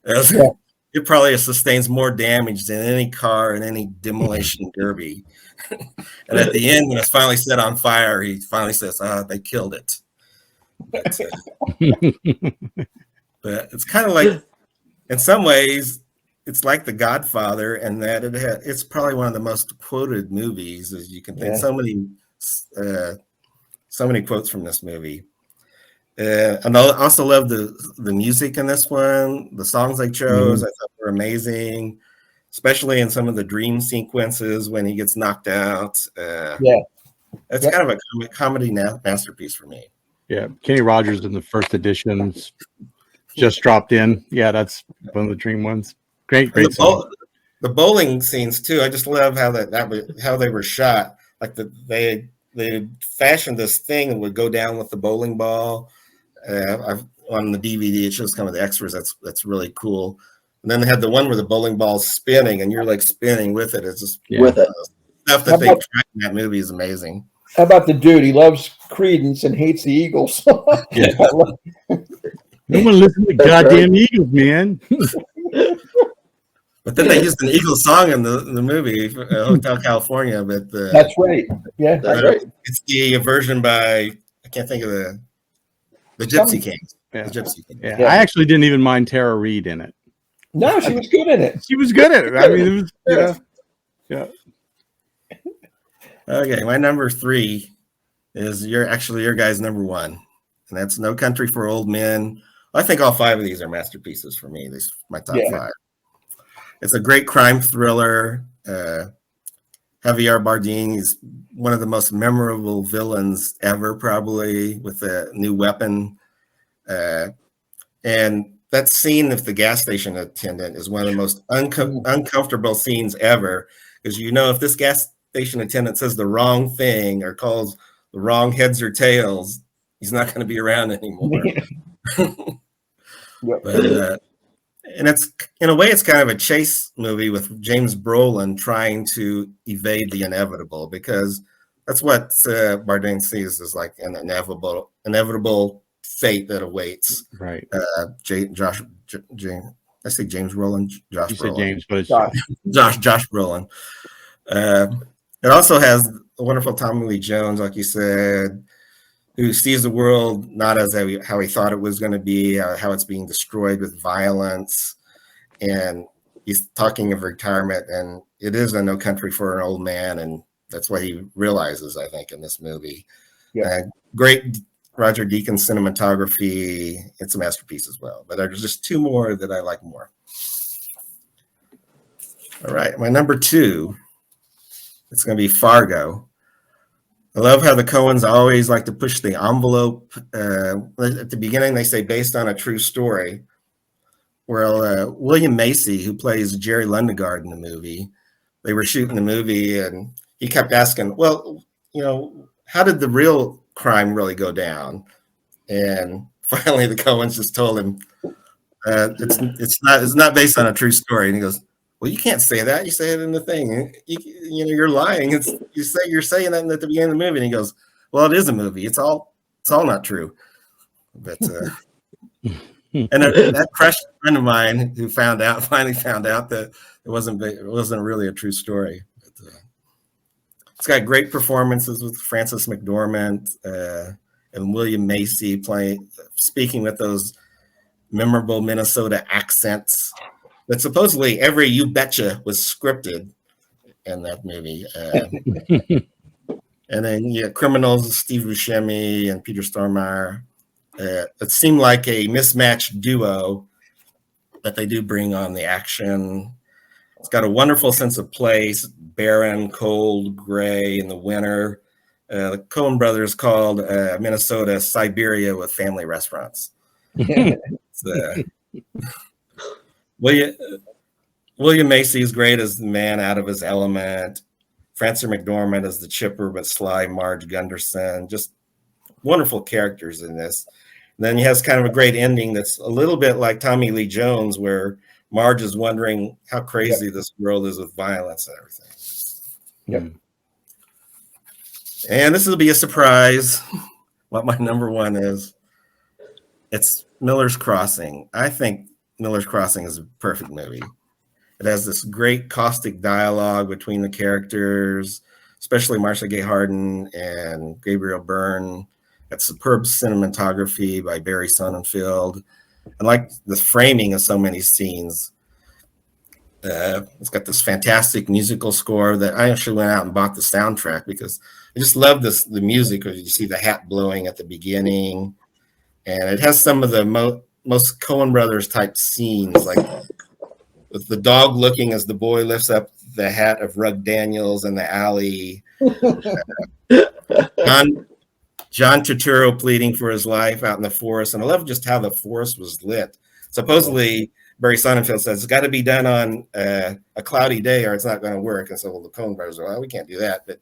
It probably sustains more damage than any car in any demolition derby. And at the end, when it's finally set on fire, he finally says, they killed it. But it's kind of like, in some ways, it's like The Godfather, and that it's probably one of the most quoted movies, as you can think. So many quotes from this movie. And I also love the music in this one. The songs they chose, I thought were amazing, especially in some of the dream sequences when he gets knocked out. It's kind of a comedy masterpiece for me. Yeah, Kenny Rogers in the first editions just dropped in. Yeah, that's one of the dream ones. Great song. The bowling scenes too. I just love how how they were shot. Like they fashioned this thing that would go down with the bowling ball. On the DVD, it shows kind of the extras. That's really cool. And then they had the one where the bowling ball's spinning, and you're like spinning with it. It's just with it. Stuff that they tried in that movie is amazing. How about the dude? He loves Creedence and hates the Eagles. Yeah. No one listen to goddamn Eagles, man. But then they used an Eagles song in the movie, Hotel California. But that's right. Yeah, that's right. It's the version by, I can't think of the Gypsy Kings. Yeah. The Gypsy Kings. Yeah. I actually didn't even mind Tara Reid in it. No, she was good in it. She was good at it. I mean, it was yeah. Okay, my number 3 is your guy's number 1, and that's No Country for Old Men. I think all 5 of these are masterpieces for me. These my top 5. It's a great crime thriller. Javier Bardem is one of the most memorable villains ever, probably, with a new weapon. And that scene of the gas station attendant is one of the most uncomfortable scenes ever, because if this gas station attendant says the wrong thing or calls the wrong heads or tails, he's not going to be around anymore. But, and it's, in a way, it's kind of a chase movie with James Brolin trying to evade the inevitable, because that's what Bardem sees as like an inevitable fate that awaits. Right. James. I say James Brolin. Josh You Brolin. said James, but it's Josh Brolin. It also has the wonderful Tommy Lee Jones, like you said, who sees the world not as how he thought it was going to be, how it's being destroyed with violence. And he's talking of retirement, and it is a no country for an old man. And that's what he realizes, I think, in this movie. Yeah. Great Roger Deakins' cinematography. It's a masterpiece as well. But there's just two more that I like more. All right, my number 2, it's going to be Fargo. I love how the Coens always like to push the envelope. At the beginning, they say based on a true story. Well, William Macy, who plays Jerry Lundegaard in the movie, they were shooting the movie, and he kept asking, well, how did the real crime really go down? And finally, the Coens just told him, it's not based on a true story. And he goes, well, you can't say that. You say it in the thing. You're lying. You're saying that at the beginning of the movie. And he goes, well, it is a movie. It's all not true. But and that fresh friend of mine who finally found out that it wasn't really a true story. But, it's got great performances with Frances McDormand and William Macy speaking with those memorable Minnesota accents. But supposedly every "you betcha" was scripted in that movie. And then criminals, Steve Buscemi and Peter Stormare. It seemed like a mismatched duo, but they do bring on the action. It's got a wonderful sense of place, barren, cold, gray in the winter. The Coen Brothers called Minnesota Siberia with family restaurants. William Macy is great as the man out of his element. Frances McDormand as the chipper but sly Marge Gunderson. Just wonderful characters in this. And then he has kind of a great ending that's a little bit like Tommy Lee Jones, where Marge is wondering how crazy this world is with violence and everything. Yep. And this will be a surprise what my number 1 is. It's Miller's Crossing. I think Miller's Crossing is a perfect movie. It has this great caustic dialogue between the characters, especially Marcia Gay Harden and Gabriel Byrne. It's superb cinematography by Barry Sonnenfeld. I like the framing of so many scenes. It's got this fantastic musical score that I actually went out and bought the soundtrack because I just love the music. You see the hat blowing at the beginning, and it has some of the most Coen Brothers type scenes, like with the dog looking as the boy lifts up the hat of Rug Daniels in the alley. John Turturro pleading for his life out in the forest. And I love just how the forest was lit. Supposedly, Barry Sonnenfeld says it's got to be done on a cloudy day or it's not going to work. And so the Coen Brothers are, well, we can't do that. But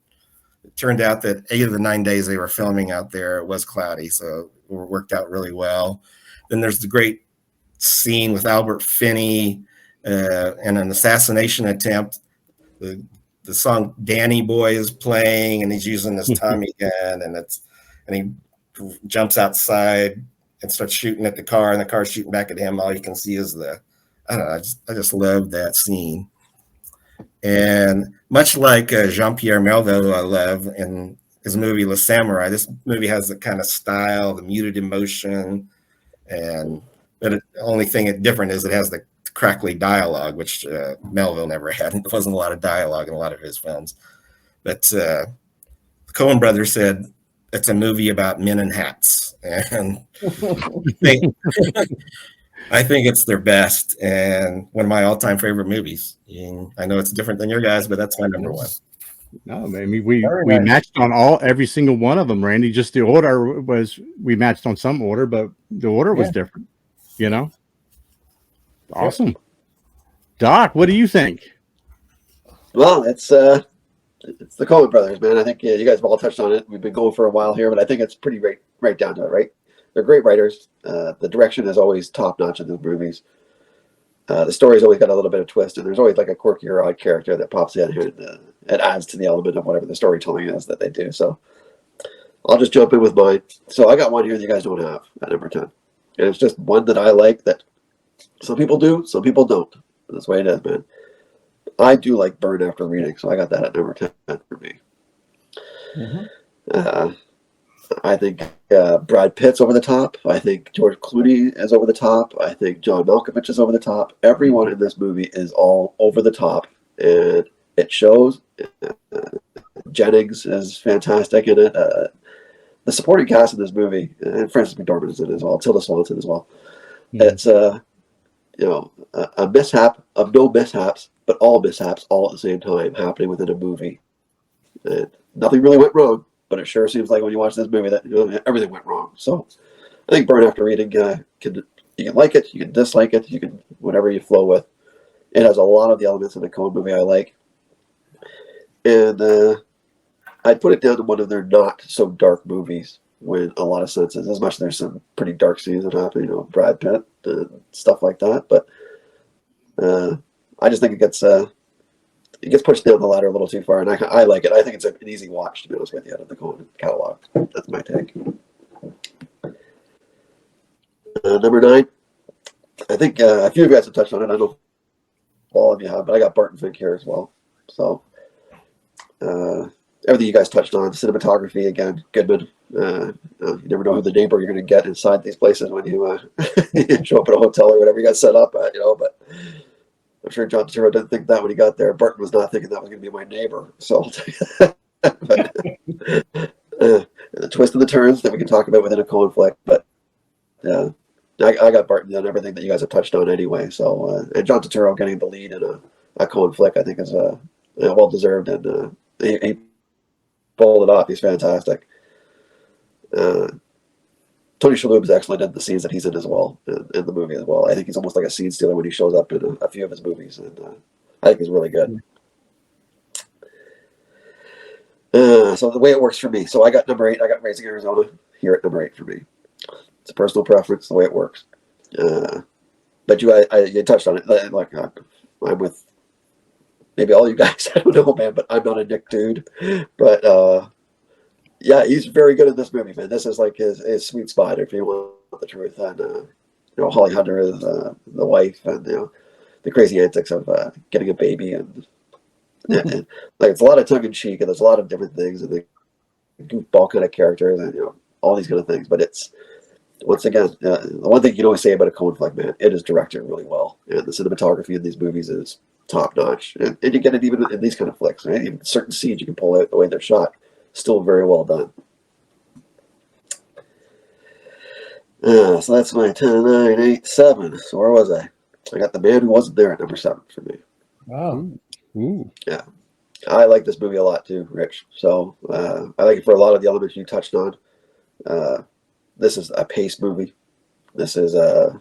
it turned out that 8 of the 9 days they were filming out there, it was cloudy. So it worked out really well. Then there's the great scene with Albert Finney and an assassination attempt. The song Danny Boy is playing and he's using this Tommy gun and he jumps outside and starts shooting at the car and the car's shooting back at him. All you can see is I just love that scene. And much like Jean-Pierre Melville, I love in his movie Le Samurai, this movie has the kind of style, the muted emotion, but the only thing different is it has the crackly dialogue, which Melville never had. There wasn't a lot of dialogue in a lot of his films. But the Coen Brothers said it's a movie about men in hats. And I think it's their best and one of my all-time favorite movies. And I know it's different than your guys, but that's my number 1. No, I mean we matched on every single one of them, Randy. Just the order we matched on some order, but the order was different. Awesome. Doc, what do you think? Well, it's the Coen Brothers, man. I think you guys have all touched on it. We've been going for a while here, but I think it's pretty right down to it, right? They're great writers. The direction is always top notch in those movies. The story's always got a little bit of twist, and there's always like a quirky or odd character that pops in here. And, it adds to the element of whatever the storytelling is that they do. So I'll just jump in with mine. So I got one here that you guys don't have at number 10. And it's just one that I like that some people do, some people don't. That's the way it is, man. I do like Burn After Reading, so I got that at number 10 for me. Mm-hmm. I think Brad Pitt's over the top. I think George Clooney is over the top. I think John Malkovich is over the top. Everyone in this movie is all over the top, and it shows. Jennings is fantastic in it. the supporting cast in this movie, and Frances McDormand is in it as well, Tilda Swinton as well. Hmm. It's a mishap of no mishaps, but all mishaps all at the same time happening within a movie. And nothing really went wrong, but it sure seems like when you watch this movie that everything went wrong. So I think Burn After Reading you can like it, you can dislike it, you can whatever you flow with. It has a lot of the elements in the Coen movie I like, and I'd put it down to one of their not so dark movies. With a lot of senses, as much as there's some pretty dark scenes that happen, Brad Pitt and stuff like that. But I just think it gets pushed down the ladder a little too far, and I like it. I think it's an easy watch, to be honest with you, out of the Coen catalog. That's my take. Number 9, I think a few of you guys have touched on it. I don't know if all of you have, but I got Barton Fink here as well. So everything you guys touched on, cinematography again, Goodman. You never know who the neighbor you're going to get inside these places when you show up at a hotel or whatever you got set up at, But I'm sure John Turturro didn't think that when he got there. Barton was not thinking that was going to be my neighbor. So I'll tell you that. But, the twists and the turns that we can talk about within a Coen flick. But I got Barton on everything that you guys have touched on anyway. So and John Turturro getting the lead in a Coen flick, I think, is well deserved, and he pulled it off. He's fantastic. Tony Shalhoub is excellent in the scenes that he's in as well, in the movie as well. I think he's almost like a scene stealer when he shows up in a few of his movies, and I think he's really good. So the way it works for me, so I got number 8. I got Raising Arizona here at number 8 for me. It's a personal preference, the way it works. But you touched on it. Like I'm with maybe all you guys. I don't know, man, but I'm not a Nick dude. But yeah, he's very good in this movie, man. This is like his sweet spot, if you want the truth. And Holly Hunter is the wife, and the crazy antics of getting a baby, and like it's a lot of tongue in cheek, and there's a lot of different things, and the goofball kind of characters, and all these kind of things. But it's once again the one thing you can always say about a Coen flick, man, it is directed really well, and the cinematography in these movies is top notch, and you get it even in these kind of flicks, right? Even certain scenes you can pull out the way they're shot. Still very well done. So that's my 10, 9, 8, 7. So where was I? I got The Man Who Wasn't There at number 7 for me. Wow. Ooh. Yeah. I like this movie a lot too, Rich. So I like it for a lot of the elements you touched on. This is a pace movie. This is you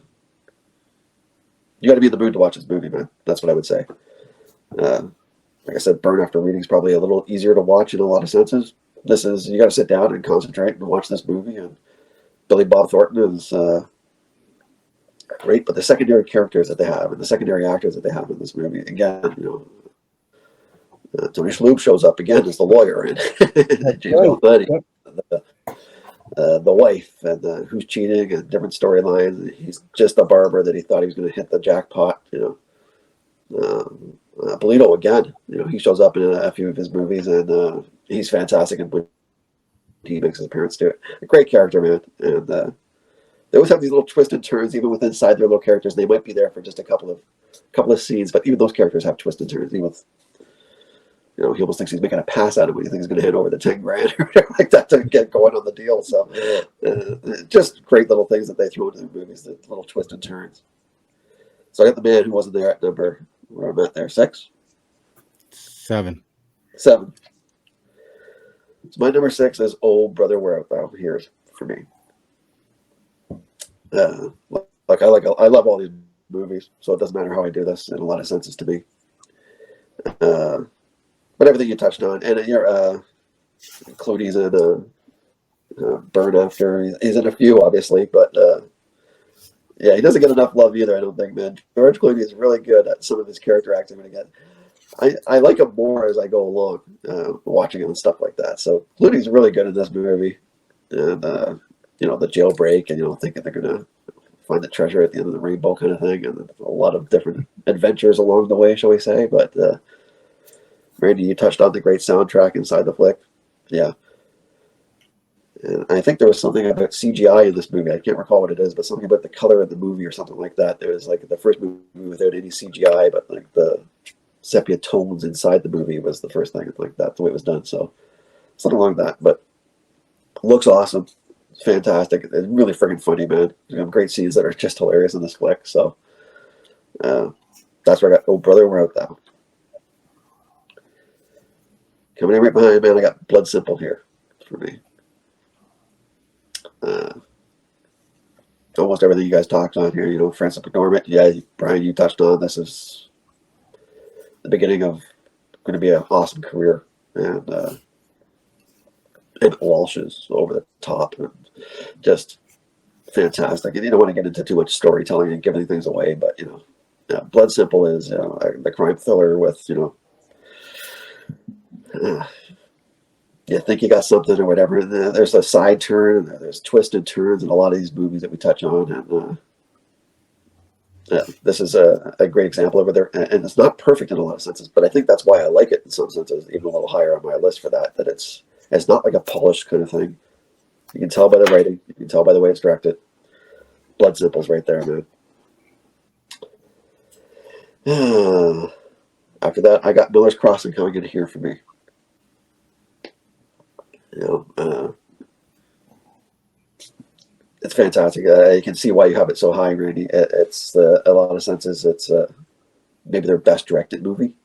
got to be in the mood to watch this movie, man. That's what I would say. Like I said, Burn After Reading is probably a little easier to watch in a lot of senses. This is, you got to sit down and concentrate and watch this movie. And Billy Bob Thornton is great, but the secondary characters that they have and the secondary actors that they have in this movie, again, Tony Shalhoub shows up again as the lawyer, and James Gandolfini, the wife, and who's cheating, and different storylines. He's just a barber that he thought he was going to hit the jackpot. Polito again, he shows up in a few of his movies, and he's fantastic, and he makes his appearance to it. A great character, man, and they always have these little twists and turns, even with inside their little characters. They might be there for just a couple of scenes, but even those characters have twists and turns. Even with, he almost thinks he's making a pass at him when he thinks he's going to hand over the 10 grand or whatever like that to get going on the deal. So, just great little things that they throw into their movies, the little twists and turns. So I got The Man Who Wasn't There at number, where I'm at there, 6? 7. 7. So my number 6 is Old Brother Where Art Thou here for me. I love all these movies, so it doesn't matter how I do this in a lot of senses to me. But everything you touched on, and Clooney's in Burn After. He's in a few, obviously, but yeah, he doesn't get enough love either, I don't think, man. George Clooney is really good at some of his character acting. Again, I like him more as I go along, watching him and stuff like that. So Clooney's really good in this movie, and the jailbreak, and thinking they're gonna find the treasure at the end of the rainbow kind of thing, and a lot of different adventures along the way, shall we say? But Randy, you touched on the great soundtrack inside the flick, yeah. And I think there was something about CGI in this movie. I can't recall what it is, but something about the color of the movie or something like that. There was like the first movie without any CGI, but like the sepia tones inside the movie was the first thing. Like that, the way it was done. So something along that. But Looks awesome. It's fantastic. It's really freaking funny, man. There's some great scenes that are just hilarious in this flick. So that's where I got. Oh, brother, we're out now. Coming in right behind, man. I got Blood Simple here for me. Almost everything you guys talked on here, Francis McDormand. Yeah, Brian, you touched on this is the beginning of going to be an awesome career, and Walsh is over the top and just fantastic. And you don't want to get into too much storytelling and giving things away, but Blood Simple is the crime thriller with you think you got something or whatever. And there's a side turn, and there's twisted turns in a lot of these movies that we touch on, and this is a great example over there. And it's not perfect in a lot of senses, but I think that's why I like it in some senses, even a little higher on my list for that. That it's not like a polished kind of thing. You can tell by the writing. You can tell by the way it's directed. Blood Simple's right there, man. After that, I got Miller's Crossing coming in here for me. It's fantastic. You can see why you have it so high, Randy. It's a lot of senses. It's maybe their best directed movie.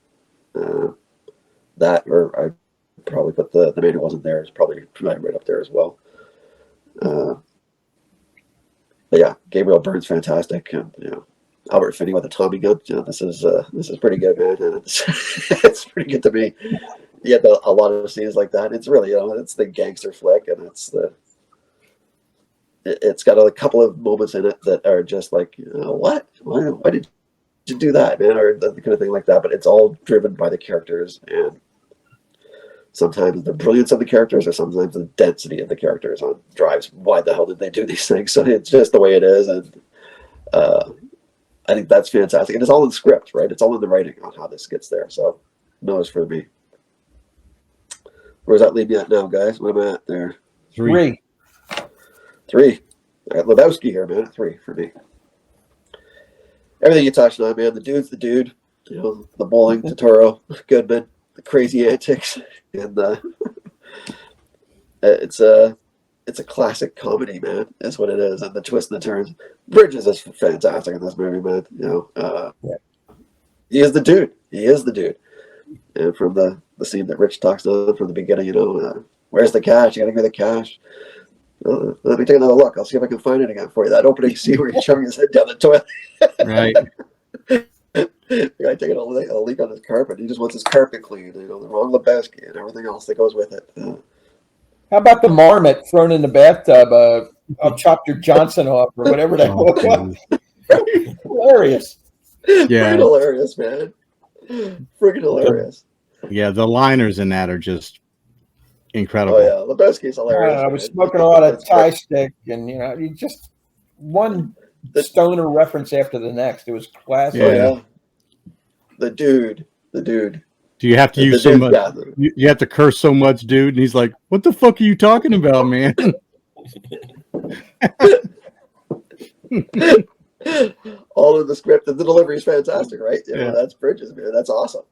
That, or I probably put the Man Who Wasn't There is probably right up there as well. But yeah, Gabriel Byrne's fantastic, and Albert Finney with a Tommy gun. This is pretty good, man. And it's pretty good to me. You get a lot of scenes like that. It's really, it's the gangster flick, and it's got a couple of moments in it that are just like, what? Why did you do that, man? Or the kind of thing like that. But it's all driven by the characters, and sometimes the brilliance of the characters, or sometimes the density of the characters drives why the hell did they do these things. So it's just the way it is, and I think that's fantastic. And it's all in the script, right? It's all in the writing on how this gets there. So Miller's for me. Where's that leave me at now, guys? What am I at there? 3. I got Lebowski here, man. 3 for me. Everything you touched on, man. The dude's the dude. The bowling, Totoro, Goodman, the crazy antics, and it's a classic comedy, man. That's what it is, and the twists and the turns. Bridges is fantastic in this movie, man. He is the dude. He is the dude. And from the scene that Rich talks on from the beginning, where's the cash? You gotta give me the cash. Let me take another look. I'll see if I can find it again for you. That opening scene where he's shoving his head down the toilet. Right. The guy taking a leak on his carpet. He just wants his carpet cleaned. The wrong Lebowski and everything else that goes with it. How about the marmot thrown in the bathtub? I'll chop your Johnson off, or whatever that was. Hilarious. Yeah. Freaking hilarious, man. Freaking hilarious. Yeah, the liners in that are just incredible. Oh yeah, Lebowski's hilarious. I was smoking a lot of Thai stick, and you just one stoner reference after the next. It was classic. Oh yeah, the dude. Do you have to use so much? You have to curse so much, dude. And he's like, "What the fuck are you talking about, man?" All of the script and the delivery is fantastic, right? That's Bridges, man. That's awesome.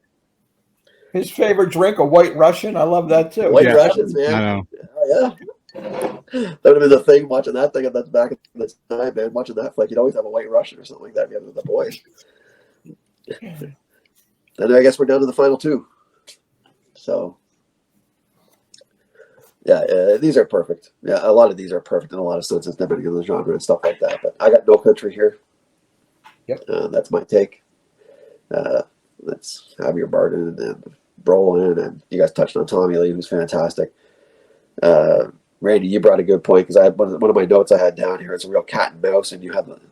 His favorite drink, a White Russian. I love that too. White Russians, man. I know. Oh, yeah. That would have been the thing watching that thing, and that's back in the time, man. Watching that flick, you'd always have a White Russian or something like that with the boys. Then I guess we're down to the final 2. So, yeah, these are perfect. Yeah, a lot of these are perfect in a lot of senses, depending on the genre and stuff like that. But I got No Country here. Yep. That's my take. Let's have your Barton and Brolin, and you guys touched on Tommy Lee, who's fantastic. Randy, you brought a good point, because I had one of my notes I had down here. It's a real cat and mouse, and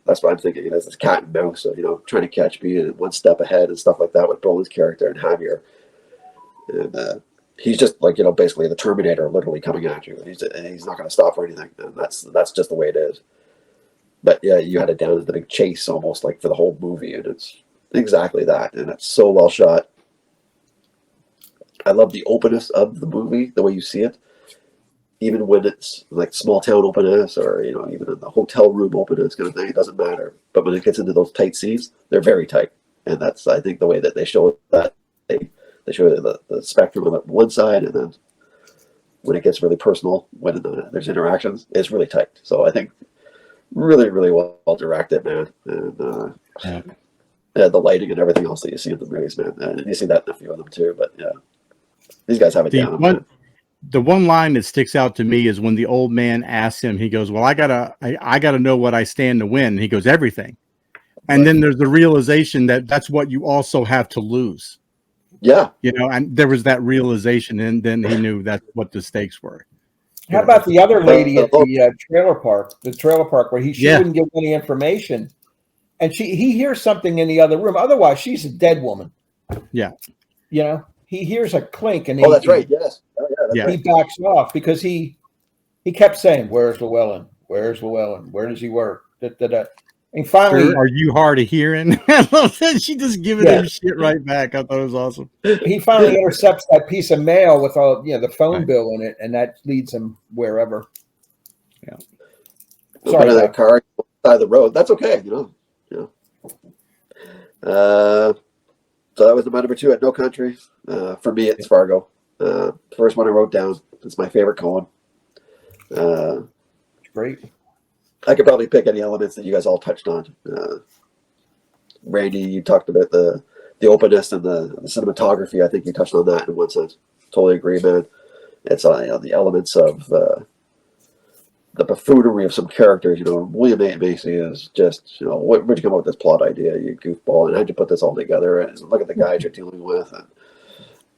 that's what I'm thinking. It is this cat and mouse, so trying to catch me and one step ahead and stuff like that with Brolin's character and Javier. And he's just like basically the Terminator, literally coming at you, and he's not going to stop for anything. And that's just the way it is. But yeah, you had it down as the big chase, almost like for the whole movie, and it's exactly that, and it's so well shot. I love the openness of the movie, the way you see it, even when it's like small town openness, or even in the hotel room openness kind of thing. It doesn't matter. But when it gets into those tight scenes, they're very tight, and that's, I think, the way that they show that they show the spectrum on one side, and then when it gets really personal, when there's interactions, it's really tight. So I think really, really well directed, man. And the lighting and everything else that you see in the movies, man. And you see that in a few of them too. But yeah, these guys have it down, man. The one line that sticks out to me is when the old man asks him, he goes, well, I gotta know what I stand to win. And he goes, everything. And then there's the realization that that's what you also have to lose. Yeah. You know, and there was that realization, and then he knew that's what the stakes were. How about the other lady at the trailer park? The trailer park where she wouldn't give any information, and he hears something in the other room. Otherwise, she's a dead woman. Yeah. You know, he hears a clink, and that's right. Yes. Yeah. He backs off because he kept saying, "Where's Llewellyn? Where's Llewellyn? Where does he work?" And finally, sure, are you hard of hearing? She just giving him shit right back. I thought it was awesome. He finally intercepts that piece of mail with all the phone bill in it, and that leads him wherever. Yeah. Sorry, that car side of the road. That's okay, you know. So that was my number 2 at No Country. For me, it's Fargo. First one I wrote down. It's my favorite Coen. Great. I could probably pick any elements that you guys all touched on. Randy, you talked about the openness and the cinematography. I think you touched on that in one sense. Totally agree, man. It's the elements of the buffoonery of some characters. You know, William A. Macy is just, where'd you come up with this plot idea, you goofball, and how'd you put this all together? And look at the guys you're dealing with, and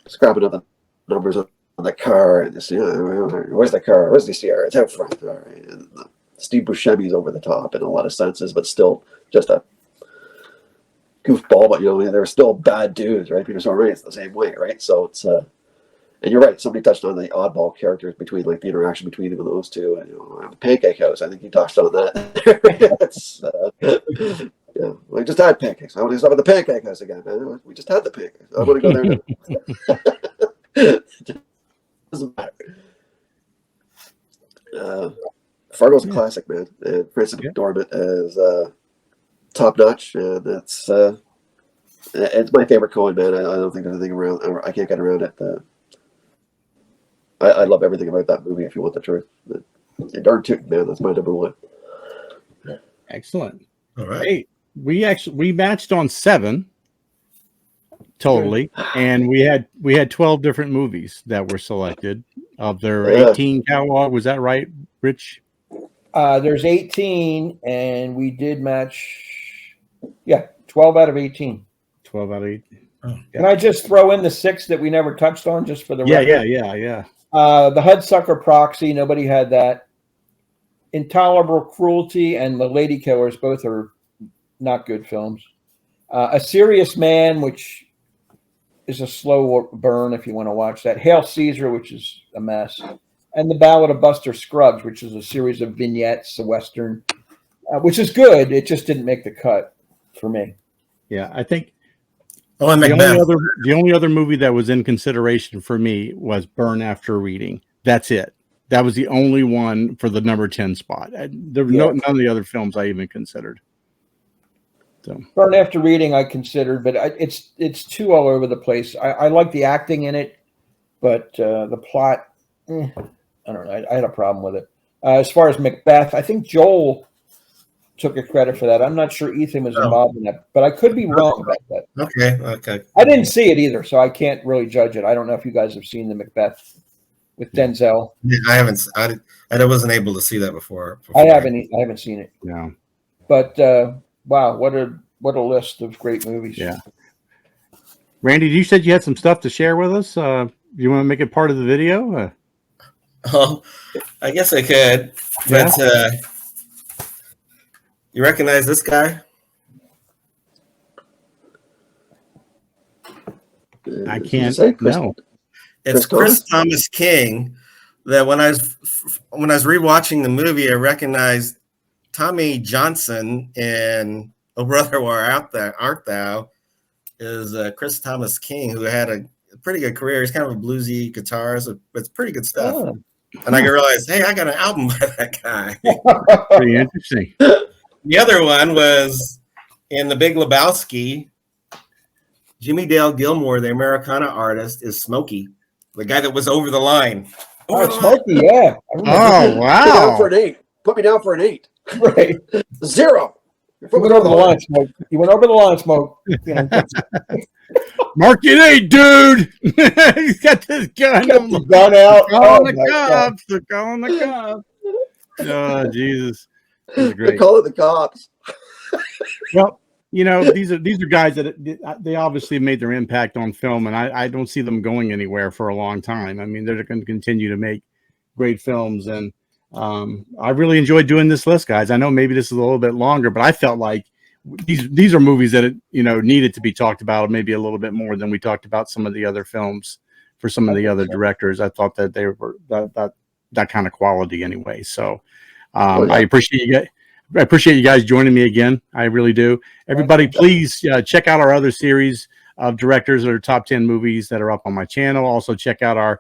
scrapping up the numbers on the car, and just, where's the car? Where's the Sierra? It's out front. All right. And Steve Buscemi's over the top in a lot of senses, but still just a goofball. But they're still bad dudes, right? Peter Stormare, it's the same way, right? So it's and you're right. Somebody touched on the oddball characters between, like, the interaction between them and those two. And the Pancake House, I think you touched on that. Yeah, we just had pancakes. I want to stop at the Pancake House again, man. We just had the pancakes. I want to go there now. Doesn't matter. Fargo's a classic, man, and Francis McDormand is top notch, and it's my favorite Coen, man. I don't think there's anything around. I can't get around it. I love everything about that movie. If you want the truth, darn tootin', man, that's my number 1. Excellent. All right. Hey, we matched on 7 totally, and we had 12 different movies that were selected of their 18 catalog. Was that right, Rich? There's 18, and we did match. 12 out of 18. 12 out of 18. Oh. Can I just throw in the 6 that we never touched on, just for the record? Yeah. The Hudsucker Proxy, nobody had that. Intolerable Cruelty and The Lady Killers, both are not good films. A Serious Man, which is a slow burn if you want to watch that. Hail Caesar, which is a mess. And The Ballad of Buster Scruggs, which is a series of vignettes, a Western, which is good. It just didn't make the cut for me. Yeah, I think the only other movie that was in consideration for me was Burn After Reading. That's it. That was the only one for the number 10 spot. There were none of the other films I even considered. So Burn After Reading I considered, but it's too all over the place. I like the acting in it, but the plot, I don't know. I had a problem with it. As far as Macbeth, I think Joel took a credit for that. I'm not sure Ethan was involved in that, but I could be wrong about that. Okay. I didn't see it either, so I can't really judge it. I don't know if you guys have seen the Macbeth with Denzel. Yeah, I haven't. I wasn't able to see that before. I haven't seen it. Yeah. But wow, what a list of great movies. Yeah. Randy, you said you had some stuff to share with us. You want to make it part of the video? Oh, I guess I could. But you recognize this guy? I can't. No. It's Chris Thomas King. That when I was rewatching the movie, I recognized Tommy Johnson in "Oh Brother, Where Art Thou?" Is Chris Thomas King, who had a pretty good career. He's kind of a bluesy guitarist, but it's pretty good stuff. Oh. And I realized, hey, I got an album by that guy. Pretty interesting. The other one was in The Big Lebowski. Jimmy Dale Gilmore, the Americana artist, is Smokey, the guy that was over the line. Oh, Smokey, yeah. I remember. Oh, Put me down for wow. an 8. Put me down for an 8. Right. 0. Your You foot was went over the line. line, Smoke. You went over the line, Smoke. You know, Mark it 8, dude. He's got this gun. get the gun out. Calling Oh, the my God. cops. They're calling the cops. Oh, Jesus. This is They great. call it the cops. Well, you know, these are guys that they obviously made their impact on film, and I don't see them going anywhere for a long time. I mean, they're going to continue to make great films, and I really enjoyed doing this list, guys. I know maybe this is a little bit longer, but I felt like these are movies that needed to be talked about maybe a little bit more than we talked about some of the other films for some of the other directors. I thought that they were that kind of quality anyway. So I appreciate you guys. I appreciate you guys joining me again. I really do. Everybody, please check out our other series of directors that are top 10 movies that are up on my channel. Also, check out our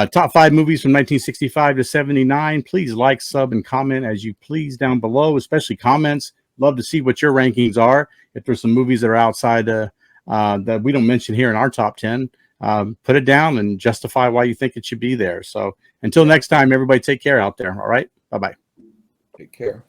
top 5 movies from 1965 to 79. Please like, sub, and comment as you please down below, especially comments. Love to see what your rankings are. If there's some movies that are outside that we don't mention here in our top 10, put it down and justify why you think it should be there. So until next time, everybody take care out there. All right. Bye-bye. Take care.